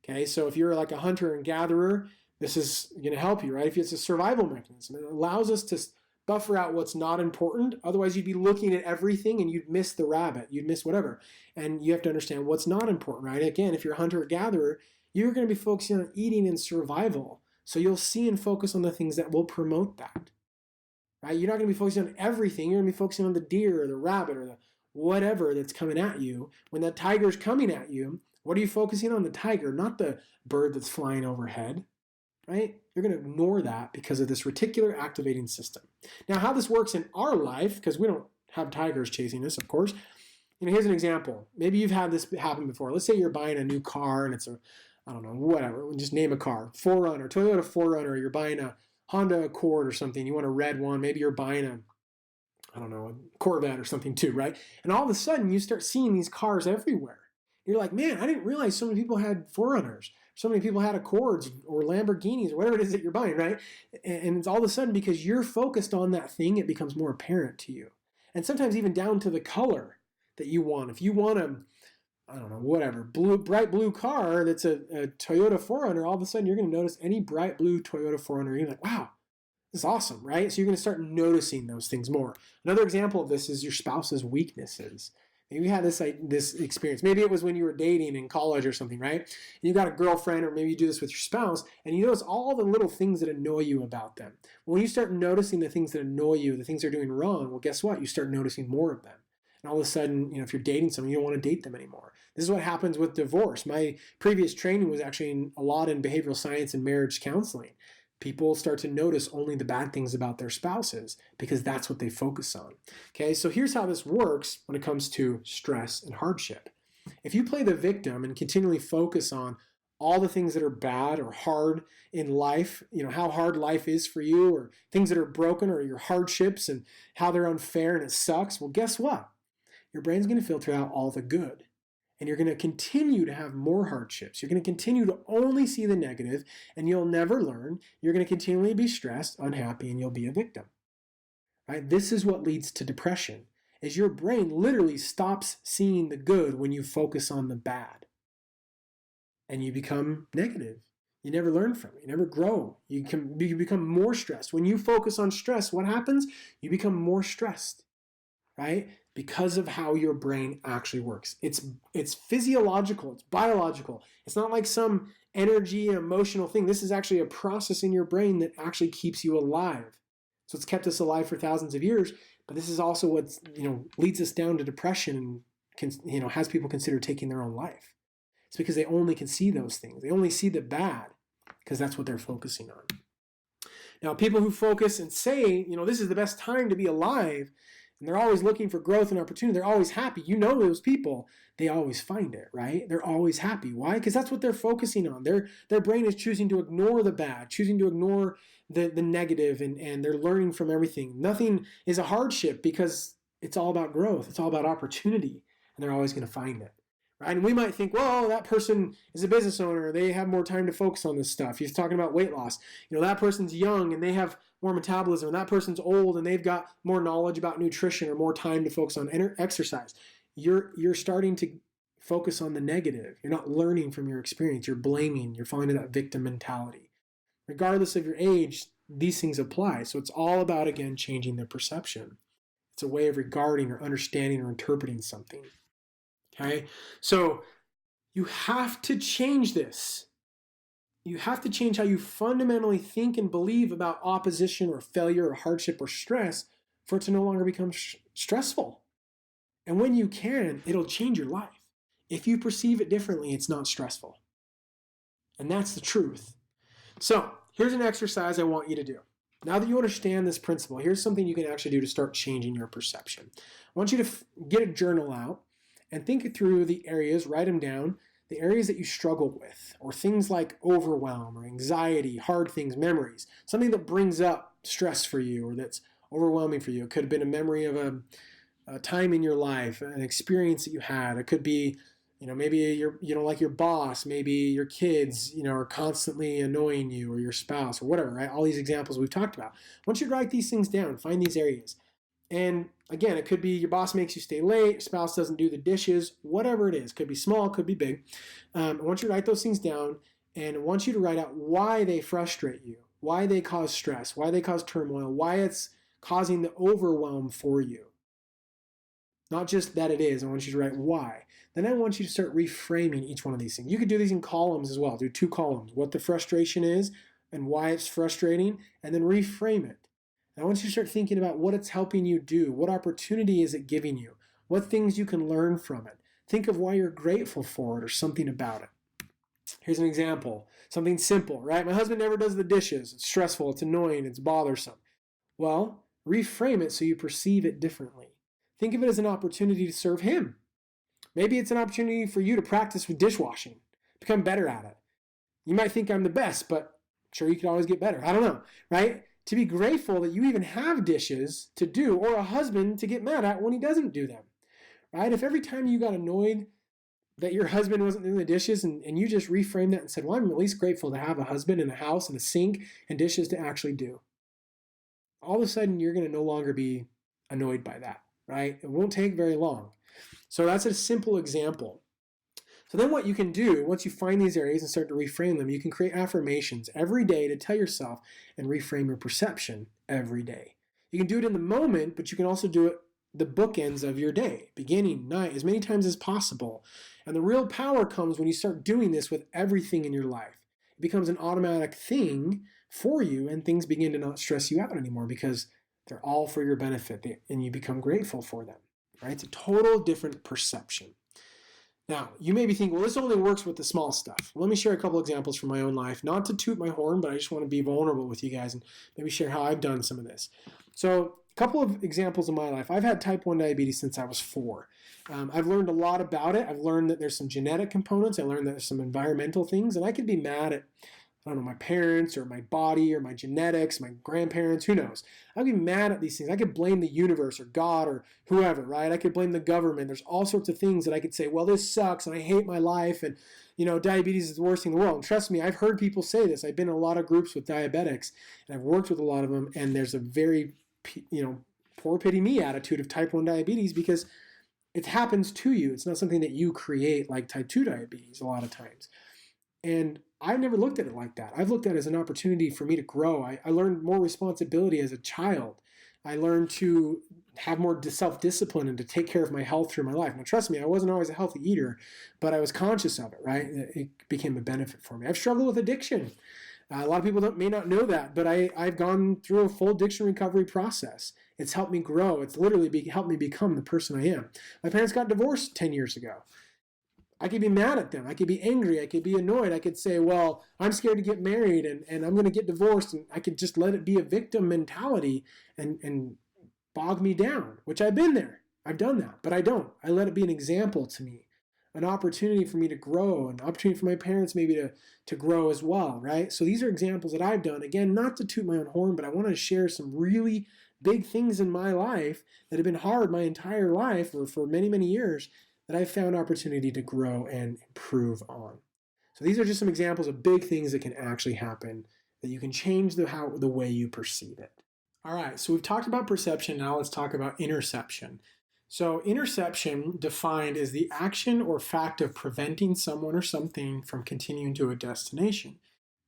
Okay, so if you're like a hunter and gatherer, this is going to help you, right? If it's a survival mechanism, it allows us to buffer out what's not important. Otherwise, you'd be looking at everything and you'd miss the rabbit, you'd miss whatever. And you have to understand what's not important, right? Again, if you're a hunter or gatherer, you're going to be focusing on eating and survival. So you'll see and focus on the things that will promote that. Right? You're not going to be focusing on everything. You're going to be focusing on the deer or the rabbit or the whatever that's coming at you. When that tiger's coming at you, what are you focusing on? The tiger, not the bird that's flying overhead. Right? You're going to ignore that because of this reticular activating system. Now, how this works in our life, because we don't have tigers chasing us, of course. Here's an example. Maybe you've had this happen before. Let's say you're buying a new car and it's I don't know, whatever, just name a car, 4Runner, Toyota 4Runner, you're buying a Honda Accord or something, you want a red one, maybe you're buying a Corvette or something too, right? And all of a sudden you start seeing these cars everywhere. You're like, man, I didn't realize so many people had 4Runners, so many people had Accords or Lamborghinis or whatever it is that you're buying, right? And it's all of a sudden because you're focused on that thing, it becomes more apparent to you. And sometimes even down to the color that you want. If you want whatever, bright blue car that's a Toyota 4Runner, all of a sudden you're going to notice any bright blue Toyota 4Runner. You're like, wow, this is awesome, right? So you're going to start noticing those things more. Another example of this is your spouse's weaknesses. Maybe you had this experience. Maybe it was when you were dating in college or something, right? And you got a girlfriend, or maybe you do this with your spouse, and you notice all the little things that annoy you about them. When you start noticing the things that annoy you, the things they're doing wrong, well, guess what? You start noticing more of them. And all of a sudden, if you're dating someone, you don't want to date them anymore. This is what happens with divorce. My previous training was actually a lot in behavioral science and marriage counseling. People start to notice only the bad things about their spouses because that's what they focus on. Okay, so here's how this works when it comes to stress and hardship. If you play the victim and continually focus on all the things that are bad or hard in life, how hard life is for you, or things that are broken, or your hardships and how they're unfair and it sucks, well, guess what? Your brain's going to filter out all the good. And you're going to continue to have more hardships. You're going to continue to only see the negative, and you'll never learn. You're going to continually be stressed, unhappy, and you'll be a victim. Right? This is what leads to depression, is your brain literally stops seeing the good when you focus on the bad. And you become negative. You never learn from it. You never grow. You become more stressed. When you focus on stress, what happens? You become more stressed. Right? Because of how your brain actually works. It's physiological, it's biological. It's not like some energy, emotional thing. This is actually a process in your brain that actually keeps you alive. So it's kept us alive for thousands of years, but this is also what leads us down to depression and has people consider taking their own life. It's because they only can see those things. They only see the bad because that's what they're focusing on. Now, people who focus and say, this is the best time to be alive, and they're always looking for growth and opportunity. They're always happy. Those people, they always find it, right? They're always happy. Why? Because that's what they're focusing on. Their brain is choosing to ignore the bad, choosing to ignore the negative, and they're learning from everything. Nothing is a hardship because it's all about growth. It's all about opportunity, and they're always going to find it. right? And we might think, well, that person is a business owner. They have more time to focus on this stuff. He's talking about weight loss. That person's young and they have more metabolism. And that person's old and they've got more knowledge about nutrition or more time to focus on exercise. You're starting to focus on the negative. You're not learning from your experience. You're blaming. You're falling into that victim mentality. Regardless of your age, these things apply. So it's all about, again, changing the perception. It's a way of regarding or understanding or interpreting something. Okay? So you have to change this. You have to change how you fundamentally think and believe about opposition or failure or hardship or stress for it to no longer become stressful. And when you can, it'll change your life. If you perceive it differently, it's not stressful. And that's the truth. So here's an exercise I want you to do. Now that you understand this principle, here's something you can actually do to start changing your perception. I want you to get a journal out and think through the areas, write them down, the areas that you struggle with, or things like overwhelm or anxiety, hard things, memories, something that brings up stress for you or that's overwhelming for you. It could have been a memory of a time in your life, an experience that you had. It could be, maybe you don't like your boss, maybe your kids, are constantly annoying you, or your spouse, or whatever, right? All these examples we've talked about. Once you write these things down, find these areas. And again, it could be your boss makes you stay late, your spouse doesn't do the dishes, whatever it is. Could be small, could be big. I want you to write those things down, and I want you to write out why they frustrate you, why they cause stress, why they cause turmoil, why it's causing the overwhelm for you. Not just that it is. I want you to write why. Then I want you to start reframing each one of these things. You could do these in columns as well. Do 2 columns. What the frustration is and why it's frustrating, and then reframe it. And I want you to start thinking about what it's helping you do. What opportunity is it giving you? What things you can learn from it. Think of why you're grateful for it or something about it. Here's an example. Something simple, right? My husband never does the dishes. It's stressful. It's annoying. It's bothersome. Well, reframe it so you perceive it differently. Think of it as an opportunity to serve him. Maybe it's an opportunity for you to practice with dishwashing, become better at it. You might think I'm the best, but sure, you could always get better. I don't know, right? To be grateful that you even have dishes to do, or a husband to get mad at when he doesn't do them, right? If every time you got annoyed that your husband wasn't doing the dishes and you just reframed that and said, well, I'm at least grateful to have a husband and a house and a sink and dishes to actually do. All of a sudden, you're going to no longer be annoyed by that, right? It won't take very long. So that's a simple example. So then what you can do, once you find these areas and start to reframe them, you can create affirmations every day to tell yourself and reframe your perception every day. You can do it in the moment, but you can also do it the bookends of your day, beginning, night, as many times as possible. And the real power comes when you start doing this with everything in your life. It becomes an automatic thing for you, and things begin to not stress you out anymore because they're all for your benefit, and you become grateful for them. Right? It's a total different perception. Now, you may be thinking, well, this only works with the small stuff. Let me share a couple examples from my own life, not to toot my horn, but I just want to be vulnerable with you guys and maybe share how I've done some of this. So a couple of examples in my life. I've had type 1 diabetes since I was 4. I've learned a lot about it. I've learned that there's some genetic components. I learned that there's some environmental things, and I could be mad at my parents or my body or my genetics, my grandparents, who knows. I could be mad at these things. I could blame the universe or God or whoever, right? I could blame the government. There's all sorts of things that I could say, well, this sucks and I hate my life and, diabetes is the worst thing in the world. And trust me, I've heard people say this. I've been in a lot of groups with diabetics and I've worked with a lot of them, and there's a very, poor pity me attitude of type 1 diabetes because it happens to you. It's not something that you create like type 2 diabetes a lot of times. And I've never looked at it like that. I've looked at it as an opportunity for me to grow. I learned more responsibility as a child. I learned to have more self-discipline and to take care of my health through my life. Now, trust me, I wasn't always a healthy eater, but I was conscious of it, right? It became a benefit for me. I've struggled with addiction. A lot of people may not know that, but I've gone through a full addiction recovery process. It's helped me grow. It's literally helped me become the person I am. My parents got divorced 10 years ago. I could be mad at them. I could be angry. I could be annoyed. I could say, well, I'm scared to get married and I'm going to get divorced. And I could just let it be a victim mentality and bog me down, which I've been there. I've done that, but I don't. I let it be an example to me, an opportunity for me to grow, an opportunity for my parents maybe to grow as well, right? So these are examples that I've done. Again, not to toot my own horn, but I want to share some really big things in my life that have been hard my entire life or for many, many years that I've found opportunity to grow and improve on. So these are just some examples of big things that can actually happen, that you can change the way you perceive it. All right, so we've talked about perception. Now let's talk about interception. So interception, defined as the action or fact of preventing someone or something from continuing to a destination.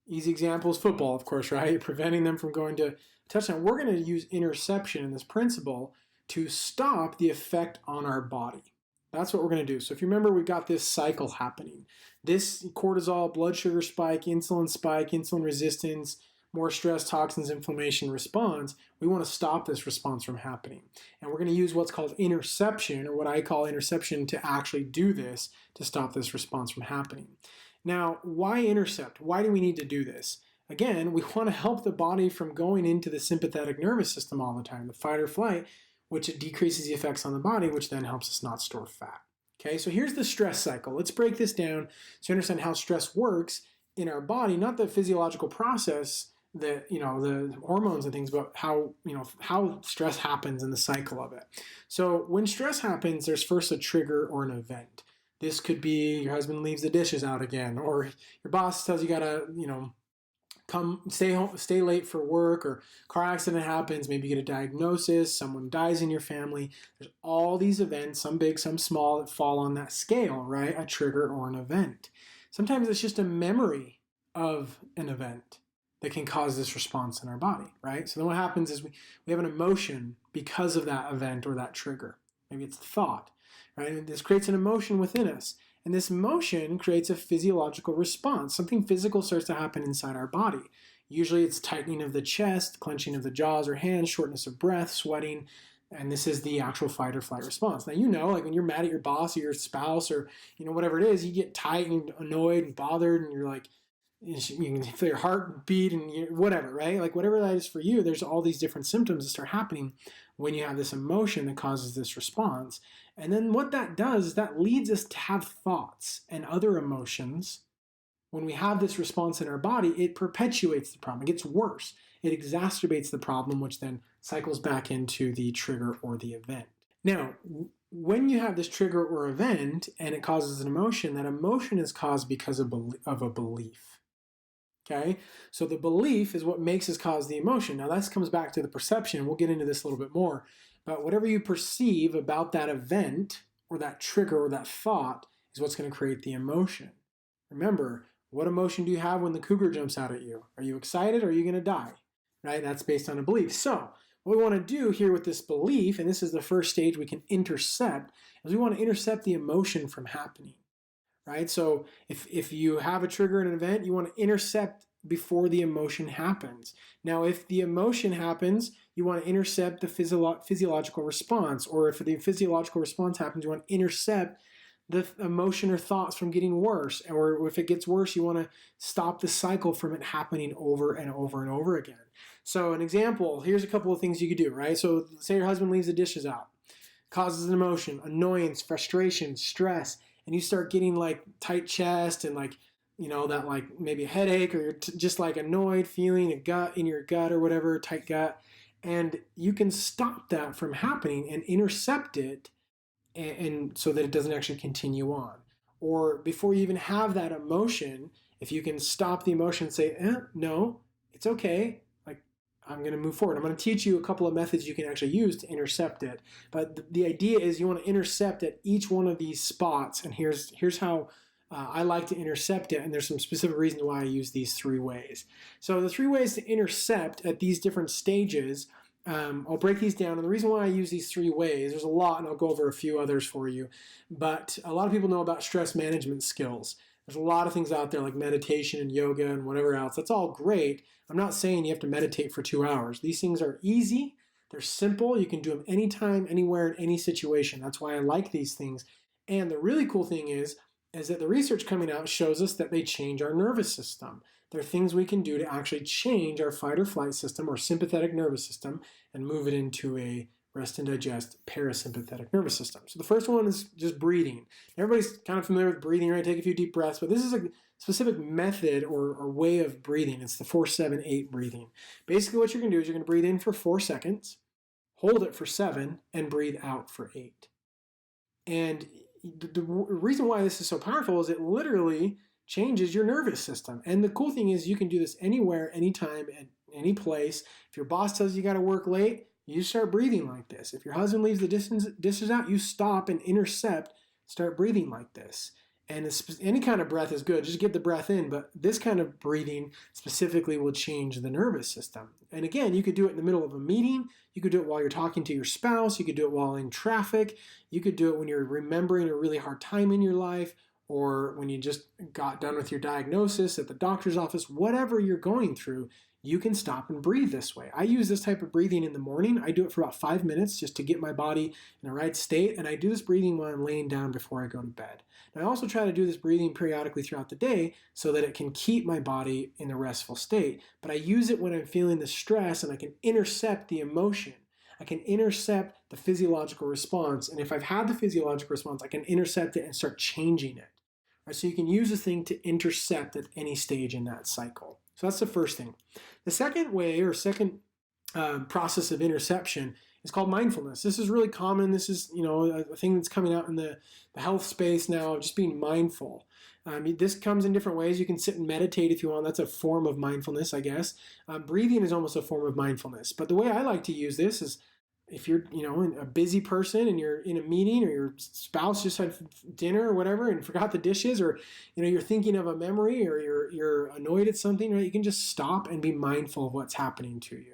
Easy example is football, of course, right? Preventing them from going to a touchdown. We're going to use interception in this principle to stop the effect on our body. That's what we're going to do. So if you remember, we've got this cycle happening. This cortisol, blood sugar spike, insulin resistance, more stress, toxins, inflammation response. We want to stop this response from happening. And we're going to use what's called interception, or what I call interception, to actually do this, to stop this response from happening. Now, why intercept? Why do we need to do this? Again, we want to help the body from going into the sympathetic nervous system all the time, the fight or flight, which it decreases the effects on the body, which then helps us not store fat. Okay, so here's the stress cycle. Let's break this down so you understand how stress works in our body, not the physiological process, the hormones and things, but how stress happens in the cycle of it. So when stress happens, there's first a trigger or an event. This could be your husband leaves the dishes out again, or your boss tells you gotta, stay home, stay late for work, or car accident happens, maybe you get a diagnosis, someone dies in your family. There's all these events, some big, some small, that fall on that scale, right? A trigger or an event. Sometimes it's just a memory of an event that can cause this response in our body, right? So then what happens is we have an emotion because of that event or that trigger. Maybe it's a thought, right? And this creates an emotion within us. And this emotion creates a physiological response. Something physical starts to happen inside our body. Usually it's tightening of the chest, clenching of the jaws or hands, shortness of breath, sweating, and this is the actual fight or flight response. Now, like when you're mad at your boss or your spouse or, whatever it is, you get tight and annoyed and bothered, and you're like, you can feel your heart beat and whatever, right? Like whatever that is for you, there's all these different symptoms that start happening when you have this emotion that causes this response. And then what that does is that leads us to have thoughts and other emotions. When we have this response in our body, it perpetuates the problem. It gets worse. It exacerbates the problem, which then cycles back into the trigger or the event. Now, when you have this trigger or event and it causes an emotion, that emotion is caused because of a belief. Okay, so the belief is what makes us cause the emotion. Now that comes back to the perception. We'll get into this a little bit more. But whatever you perceive about that event or that trigger or that thought is what's going to create the emotion. Remember, what emotion do you have when the cougar jumps out at you? Are you excited or are you going to die? Right? That's based on a belief. So what we want to do here with this belief, and this is the first stage we can intercept, is we want to intercept the emotion from happening. Right? So if you have a trigger in an event, you want to intercept before the emotion happens. Now, if the emotion happens, you want to intercept the physiological response, or if the physiological response happens, you want to intercept the emotion or thoughts from getting worse, or if it gets worse, you want to stop the cycle from it happening over and over and over again. So an example, here's a couple of things you could do, right? So say your husband leaves the dishes out, causes an emotion, annoyance, frustration, stress, and you start getting like tight chest and like, that like maybe a headache, or you're just like annoyed, feeling a gut in your gut or whatever, tight gut. And you can stop that from happening and intercept it, and so that it doesn't actually continue on. Or before you even have that emotion, if you can stop the emotion and say, no, it's okay. I'm going to move forward. I'm going to teach you a couple of methods you can actually use to intercept it. But the idea is you want to intercept at each one of these spots. And here's how I like to intercept it. And there's some specific reasons why I use these 3 ways. So the 3 ways to intercept at these different stages, I'll break these down. And the reason why I use these 3 ways, there's a lot, and I'll go over a few others for you. But a lot of people know about stress management skills. There's a lot of things out there like meditation and yoga and whatever else. That's all great. I'm not saying you have to meditate for 2 hours. These things are easy. They're simple. You can do them anytime, anywhere, in any situation. That's why I like these things. And the really cool thing is that the research coming out shows us that they change our nervous system. There are things we can do to actually change our fight or flight system or sympathetic nervous system and move it into a rest and digest parasympathetic nervous system. So the first one is just breathing. Everybody's kind of familiar with breathing, right? Take a few deep breaths, but this is a specific method or way of breathing. It's the 4-7-8 breathing. Basically what you're going to do is you're going to breathe in for 4 seconds, hold it for 7, and breathe out for 8. And the reason why this is so powerful is it literally changes your nervous system. And the cool thing is you can do this anywhere, anytime, at any place. If your boss tells you got to work late, you start breathing like this. If your husband leaves the dishes out, you stop and intercept, start breathing like this. And any kind of breath is good, just get the breath in, but this kind of breathing specifically will change the nervous system. And again, you could do it in the middle of a meeting, you could do it while you're talking to your spouse, you could do it while in traffic, you could do it when you're remembering a really hard time in your life, or when you just got done with your diagnosis at the doctor's office. Whatever you're going through, you can stop and breathe this way. I use this type of breathing in the morning. I do it for about 5 minutes just to get my body in the right state, and I do this breathing while I'm laying down before I go to bed. And I also try to do this breathing periodically throughout the day so that it can keep my body in a restful state. But I use it when I'm feeling the stress, and I can intercept the emotion. I can intercept the physiological response, and if I've had the physiological response, I can intercept it and start changing it. Right, so you can use this thing to intercept at any stage in that cycle. So that's the first thing. The second way, or second process of interception, is called mindfulness. This is really common. This is, a thing that's coming out in the health space now, just being mindful. This comes in different ways. You can sit and meditate if you want. That's a form of mindfulness, I guess. Breathing is almost a form of mindfulness. But the way I like to use this is, if you're, a busy person and you're in a meeting, or your spouse just had dinner or whatever and forgot the dishes, or, you're thinking of a memory, or you're annoyed at something, right? You can just stop and be mindful of what's happening to you.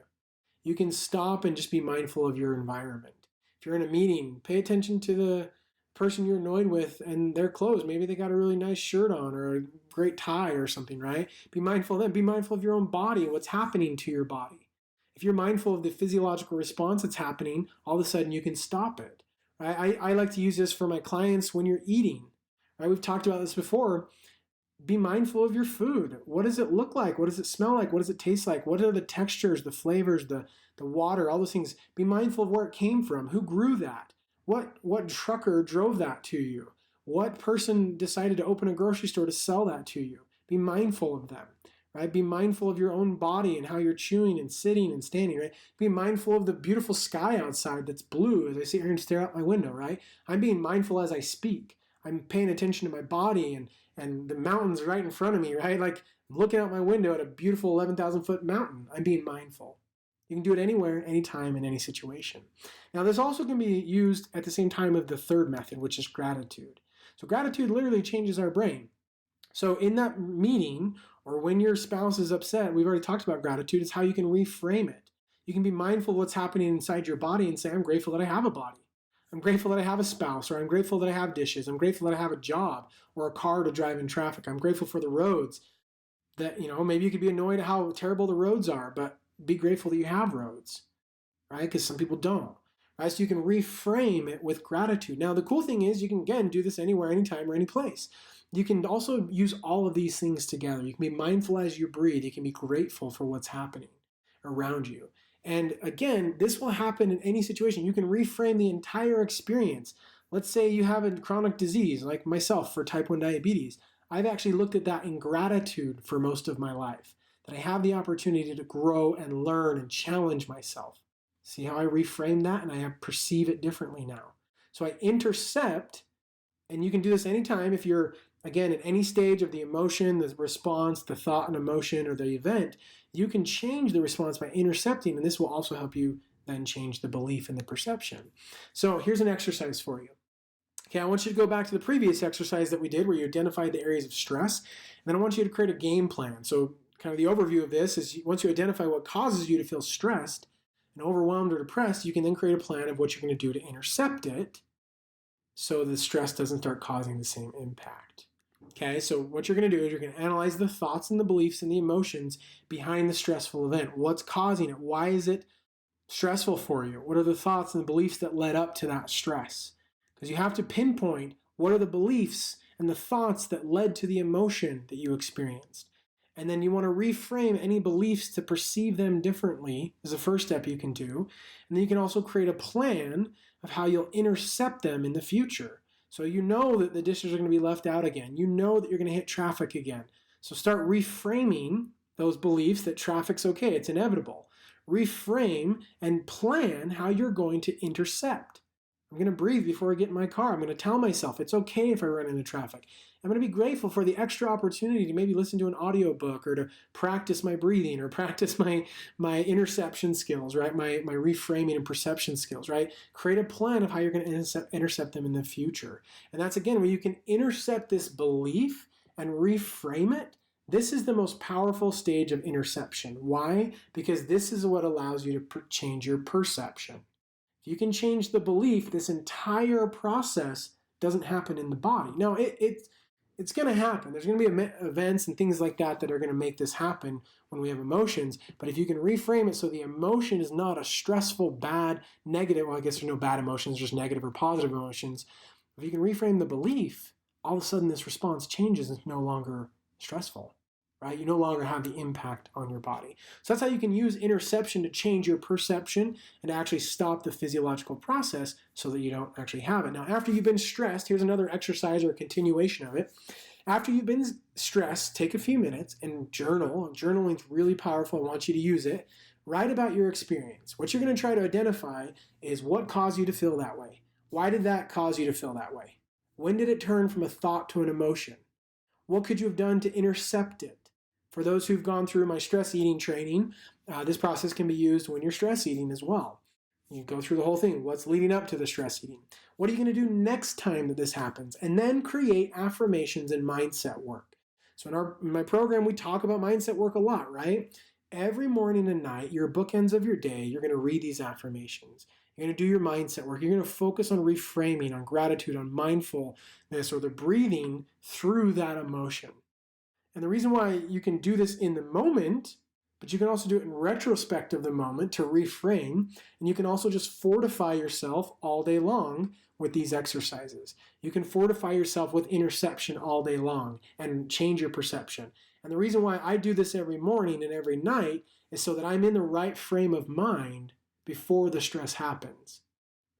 You can stop and just be mindful of your environment. If you're in a meeting, pay attention to the person you're annoyed with and their clothes. Maybe they got a really nice shirt on or a great tie or something, right? Be mindful of them. Be mindful of your own body, what's happening to your body. If you're mindful of the physiological response that's happening, all of a sudden you can stop it. Right? I like to use this for my clients when you're eating. Right? We've talked about this before. Be mindful of your food. What does it look like? What does it smell like? What does it taste like? What are the textures, the flavors, the water, all those things? Be mindful of where it came from. Who grew that? What trucker drove that to you? What person decided to open a grocery store to sell that to you? Be mindful of them. Right? Be mindful of your own body and how you're chewing and sitting and standing, right? Be mindful of the beautiful sky outside that's blue as I sit here and stare out my window, right? I'm being mindful as I speak. I'm paying attention to my body and the mountains right in front of me, right? Like, I'm looking out my window at a beautiful 11,000 foot mountain. I'm being mindful. You can do it anywhere, anytime, in any situation. Now, this also can be used at the same time of the third method, which is gratitude. So gratitude literally changes our brain. So in that meeting, or when your spouse is upset, we've already talked about gratitude. It's how you can reframe it. You can be mindful of what's happening inside your body and say, I'm grateful that I have a body. I'm grateful that I have a spouse, or I'm grateful that I have dishes. I'm grateful that I have a job or a car to drive in traffic. I'm grateful for the roads. That, maybe you could be annoyed at how terrible the roads are, but be grateful that you have roads, right? Because some people don't. Right? So you can reframe it with gratitude. Now, the cool thing is you can, again, do this anywhere, anytime, or any place. You can also use all of these things together. You can be mindful as you breathe. You can be grateful for what's happening around you. And again, this will happen in any situation. You can reframe the entire experience. Let's say you have a chronic disease, like myself for type 1 diabetes. I've actually looked at that in gratitude for most of my life, that I have the opportunity to grow and learn and challenge myself. See how I reframe that, and I perceive it differently now. So I intercept, and you can do this anytime if you're, again, at any stage of the emotion, the response, the thought and emotion, or the event, you can change the response by intercepting, and this will also help you then change the belief and the perception. So here's an exercise for you. Okay, I want you to go back to the previous exercise that we did where you identified the areas of stress, and then I want you to create a game plan. So kind of the overview of this is once you identify what causes you to feel stressed and overwhelmed or depressed, you can then create a plan of what you're going to do to intercept it so the stress doesn't start causing the same impact. Okay, so what you're going to do is you're going to analyze the thoughts and the beliefs and the emotions behind the stressful event. What's causing it? Why is it stressful for you? What are the thoughts and the beliefs that led up to that stress? Because you have to pinpoint what are the beliefs and the thoughts that led to the emotion that you experienced. And then you want to reframe any beliefs to perceive them differently is the first step you can do. And then you can also create a plan of how you'll intercept them in the future. So you know that the dishes are going to be left out again. You know that you're going to hit traffic again. So start reframing those beliefs that traffic's okay, it's inevitable. Reframe and plan how you're going to intercept. I'm going to breathe before I get in my car. I'm going to tell myself it's okay if I run into traffic. I'm going to be grateful for the extra opportunity to maybe listen to an audiobook or to practice my breathing or practice my interception skills, right? My reframing and perception skills, right? Create a plan of how you're going to intercept them in the future. And that's, again, where you can intercept this belief and reframe it. This is the most powerful stage of interception. Why? Because this is what allows you to change your perception. If you can change the belief, this entire process doesn't happen in the body. Now, it's going to happen. There's going to be events and things like that that are going to make this happen when we have emotions. But if you can reframe it so the emotion is not a stressful, bad, negative, well, I guess there's no bad emotions, just negative or positive emotions. If you can reframe the belief, all of a sudden this response changes and it's no longer stressful. Right? You no longer have the impact on your body. So that's how you can use interception to change your perception and actually stop the physiological process so that you don't actually have it. Now, after you've been stressed, here's another exercise or a continuation of it. After you've been stressed, take a few minutes and journal. Journaling's really powerful. I want you to use it. Write about your experience. What you're going to try to identify is what caused you to feel that way. Why did that cause you to feel that way? When did it turn from a thought to an emotion? What could you have done to intercept it? For those who've gone through my stress eating training, this process can be used when you're stress eating as well. You go through the whole thing. What's leading up to the stress eating? What are you going to do next time that this happens? And then create affirmations and mindset work. So in my program, we talk about mindset work a lot, right? Every morning and night, your bookends of your day, you're going to read these affirmations. You're going to do your mindset work. You're going to focus on reframing, on gratitude, on mindfulness, or the breathing through that emotion. And the reason why you can do this in the moment, but you can also do it in retrospect of the moment to reframe, and you can also just fortify yourself all day long with these exercises. You can fortify yourself with interception all day long and change your perception. And the reason why I do this every morning and every night is so that I'm in the right frame of mind before the stress happens.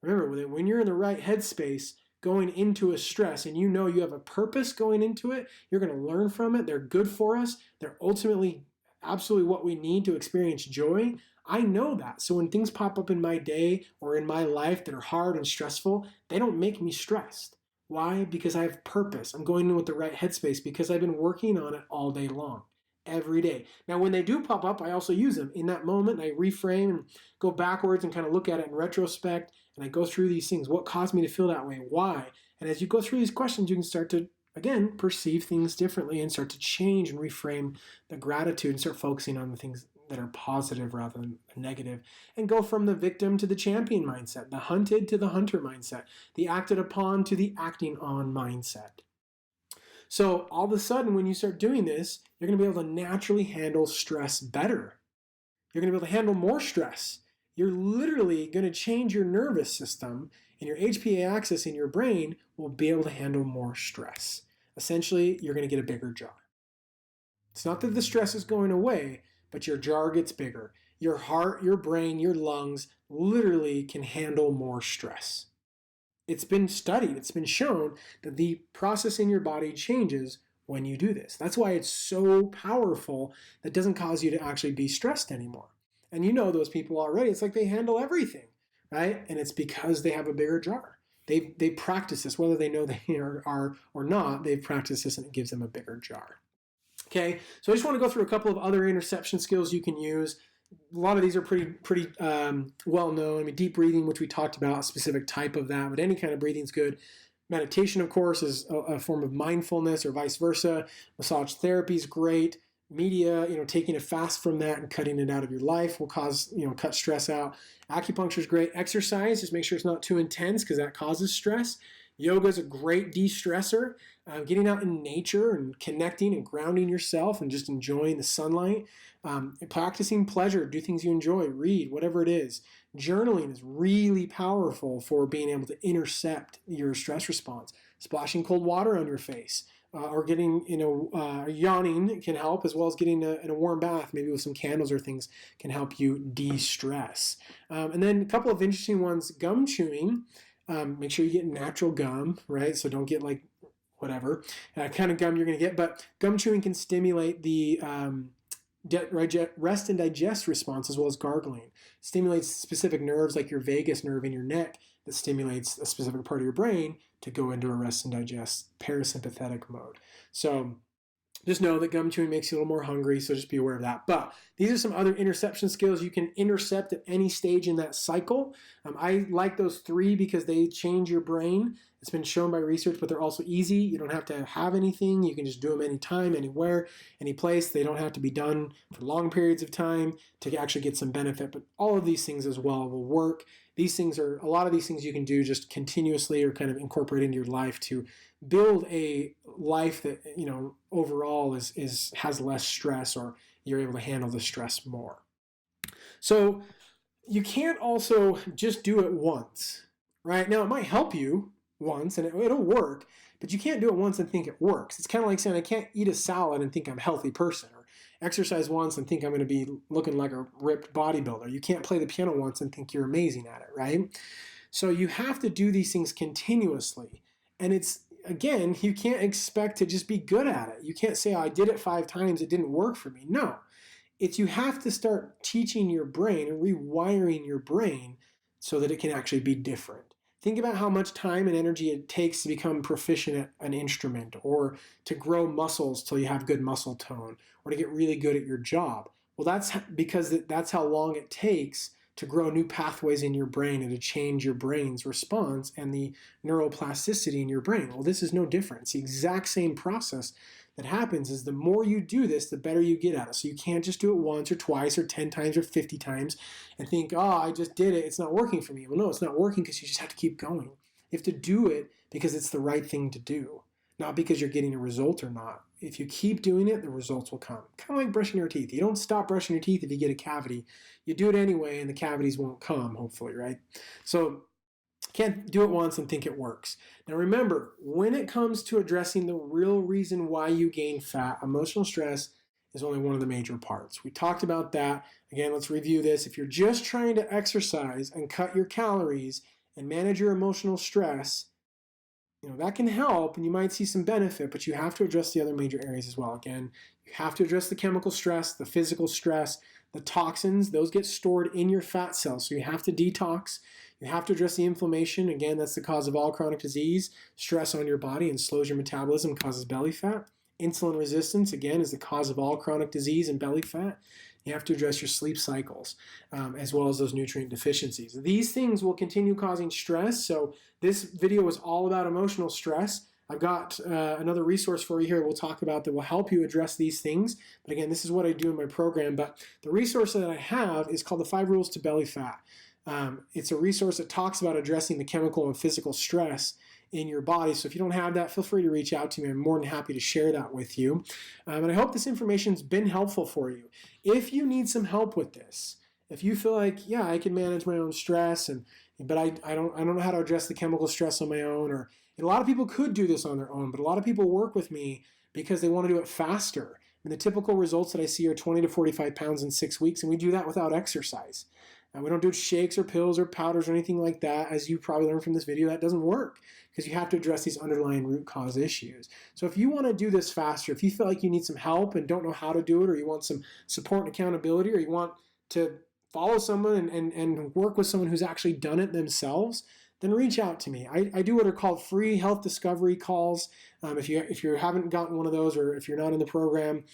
Remember, when you're in the right headspace, going into a stress and you know you have a purpose going into it, you're going to learn from it. They're good for us. They're ultimately absolutely what we need to experience joy. I know that. So when things pop up in my day or in my life that are hard and stressful, they don't make me stressed. Why? Because I have purpose. I'm going in with the right headspace because I've been working on it all day long, every day. Now, when they do pop up, I also use them in that moment. I reframe and go backwards and kind of look at it in retrospect. And I go through these things. What caused me to feel that way? Why? And as you go through these questions, you can start to, again, perceive things differently and start to change and reframe the gratitude and start focusing on the things that are positive rather than negative. And go from the victim to the champion mindset, the hunted to the hunter mindset, the acted upon to the acting on mindset. So all of a sudden, when you start doing this, you're going to be able to naturally handle stress better. You're going to be able to handle more stress. You're literally going to change your nervous system, and your HPA axis in your brain will be able to handle more stress. Essentially, you're going to get a bigger jar. It's not that the stress is going away, but your jar gets bigger. Your heart, your brain, your lungs literally can handle more stress. It's been studied, it's been shown that the process in your body changes when you do this. That's why it's so powerful that it doesn't cause you to actually be stressed anymore. And you know those people already. It's like they handle everything, right? And it's because they have a bigger jar. They practice this, whether they know they are or not, they've practiced this and it gives them a bigger jar. Okay, so I just want to go through a couple of other interception skills you can use. A lot of these are pretty well known. I mean, deep breathing, which we talked about, a specific type of that, but any kind of breathing is good. Meditation, of course, is a form of mindfulness or vice versa. Massage therapy is great. Media, taking a fast from that and cutting it out of your life will cause, cut stress out. Acupuncture is great. Exercise, just make sure it's not too intense because that causes stress. Yoga is a great de-stressor. Getting out in nature and connecting and grounding yourself and just enjoying the sunlight. Practicing pleasure, do things you enjoy, read, whatever it is. Journaling is really powerful for being able to intercept your stress response. Splashing cold water on your face. Or getting, yawning can help, as well as getting in a warm bath, maybe with some candles or things, can help you de-stress. And then a couple of interesting ones, gum chewing. Make sure you get natural gum, right? So don't get like whatever kind of gum you're going to get. But gum chewing can stimulate the rest and digest response as well as gargling. Stimulates specific nerves like your vagus nerve in your neck that stimulates a specific part of your brain to go into a rest and digest parasympathetic mode. So just know that gum chewing makes you a little more hungry, so just be aware of that. But these are some other interception skills you can intercept at any stage in that cycle. I like those 3 because they change your brain. It's been shown by research, but they're also easy. You don't have to have anything. You can just do them anytime, anywhere, any place. They don't have to be done for long periods of time to actually get some benefit. But all of these things as well will work. These things are, a lot of these things you can do just continuously or kind of incorporate into your life to build a life that, overall has less stress, or you're able to handle the stress more. So you can't also just do it once, right? Now it might help you once and it'll work, but you can't do it once and think it works. It's kind of like saying I can't eat a salad and think I'm a healthy person, or exercise once and think I'm going to be looking like a ripped bodybuilder. You can't play the piano once and think you're amazing at it, right? So you have to do these things continuously. And it's, again, you can't expect to just be good at it. You can't say, oh, I did it 5 times, it didn't work for me. No, it's you have to start teaching your brain and rewiring your brain so that it can actually be different. Think about how much time and energy it takes to become proficient at an instrument, or to grow muscles till you have good muscle tone, or to get really good at your job. Well, that's because that's how long it takes to grow new pathways in your brain and to change your brain's response and the neuroplasticity in your brain. Well, this is no different. It's the exact same process that happens. Is the more you do this, the better you get at it. So you can't just do it once or twice or 10 times or 50 times and think, oh, I just did it, it's not working for me. Well, no, it's not working because you just have to keep going. You have to do it because it's the right thing to do, not because you're getting a result or not. If you keep doing it, the results will come. Kind of like brushing your teeth. You don't stop brushing your teeth if you get a cavity. You do it anyway, and the cavities won't come, hopefully, right? So can't do it once and think it works. Now remember, when it comes to addressing the real reason why you gain fat, emotional stress is only one of the major parts. We talked about that. Again, let's review this. If you're just trying to exercise and cut your calories and manage your emotional stress, that can help and you might see some benefit, but you have to address the other major areas as well. Again, you have to address the chemical stress, the physical stress, the toxins. Those get stored in your fat cells, so you have to detox. You have to address the inflammation. Again, that's the cause of all chronic disease. Stress on your body and slows your metabolism, causes belly fat. Insulin resistance, again, is the cause of all chronic disease and belly fat. You have to address your sleep cycles, as well as those nutrient deficiencies. These things will continue causing stress. So this video was all about emotional stress. I've got another resource for you here we'll talk about that will help you address these things. But again, this is what I do in my program. But the resource that I have is called the 5 Rules to Belly Fat. It's a resource that talks about addressing the chemical and physical stress in your body. So if you don't have that, feel free to reach out to me. I'm more than happy to share that with you. And I hope this information's been helpful for you. If you need some help with this, if you feel like, yeah, I can manage my own stress, but I don't know how to address the chemical stress on my own, or a lot of people could do this on their own, but a lot of people work with me because they want to do it faster. And the typical results that I see are 20 to 45 pounds in 6 weeks, and we do that without exercise. We don't do shakes or pills or powders or anything like that. As you probably learned from this video, that doesn't work because you have to address these underlying root cause issues. So if you want to do this faster, if you feel like you need some help and don't know how to do it, or you want some support and accountability, or you want to follow someone and work with someone who's actually done it themselves, then reach out to me. I do what are called free health discovery calls. If you haven't gotten one of those, or if you're not in the program,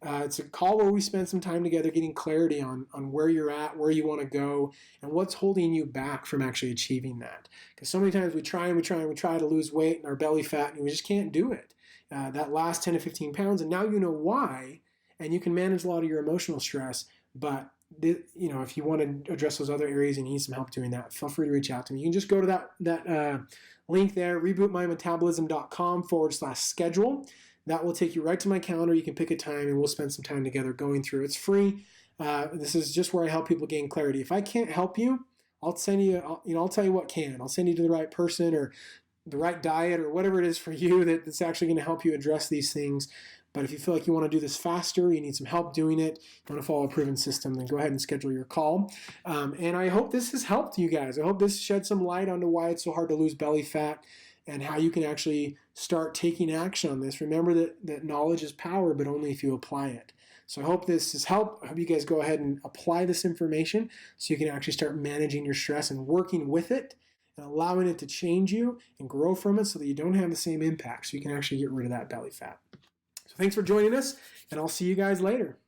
it's a call where we spend some time together getting clarity on where you're at, where you want to go, and what's holding you back from actually achieving that. Because so many times we try to lose weight and our belly fat, and we just can't do it. That last 10 to 15 pounds, and now you know why, and you can manage a lot of your emotional stress. But if you want to address those other areas and you need some help doing that, feel free to reach out to me. You can just go to that link there, rebootmymetabolism.com/schedule. That will take you right to my calendar. You can pick a time and we'll spend some time together going through. It's free. This is just where I help people gain clarity. If I can't help you, I'll send you, I'll tell you what can. I'll send you to the right person or the right diet or whatever it is for you that's actually going to help you address these things. But if you feel like you want to do this faster, you need some help doing it, you want to follow a proven system, then go ahead and schedule your call. And I hope this has helped you guys. I hope this shed some light onto why it's so hard to lose belly fat and how you can actually start taking action on this. Remember that knowledge is power, but only if you apply it. So I hope this has helped. I hope you guys go ahead and apply this information so you can actually start managing your stress and working with it and allowing it to change you and grow from it so that you don't have the same impact, so you can actually get rid of that belly fat. So thanks for joining us, and I'll see you guys later.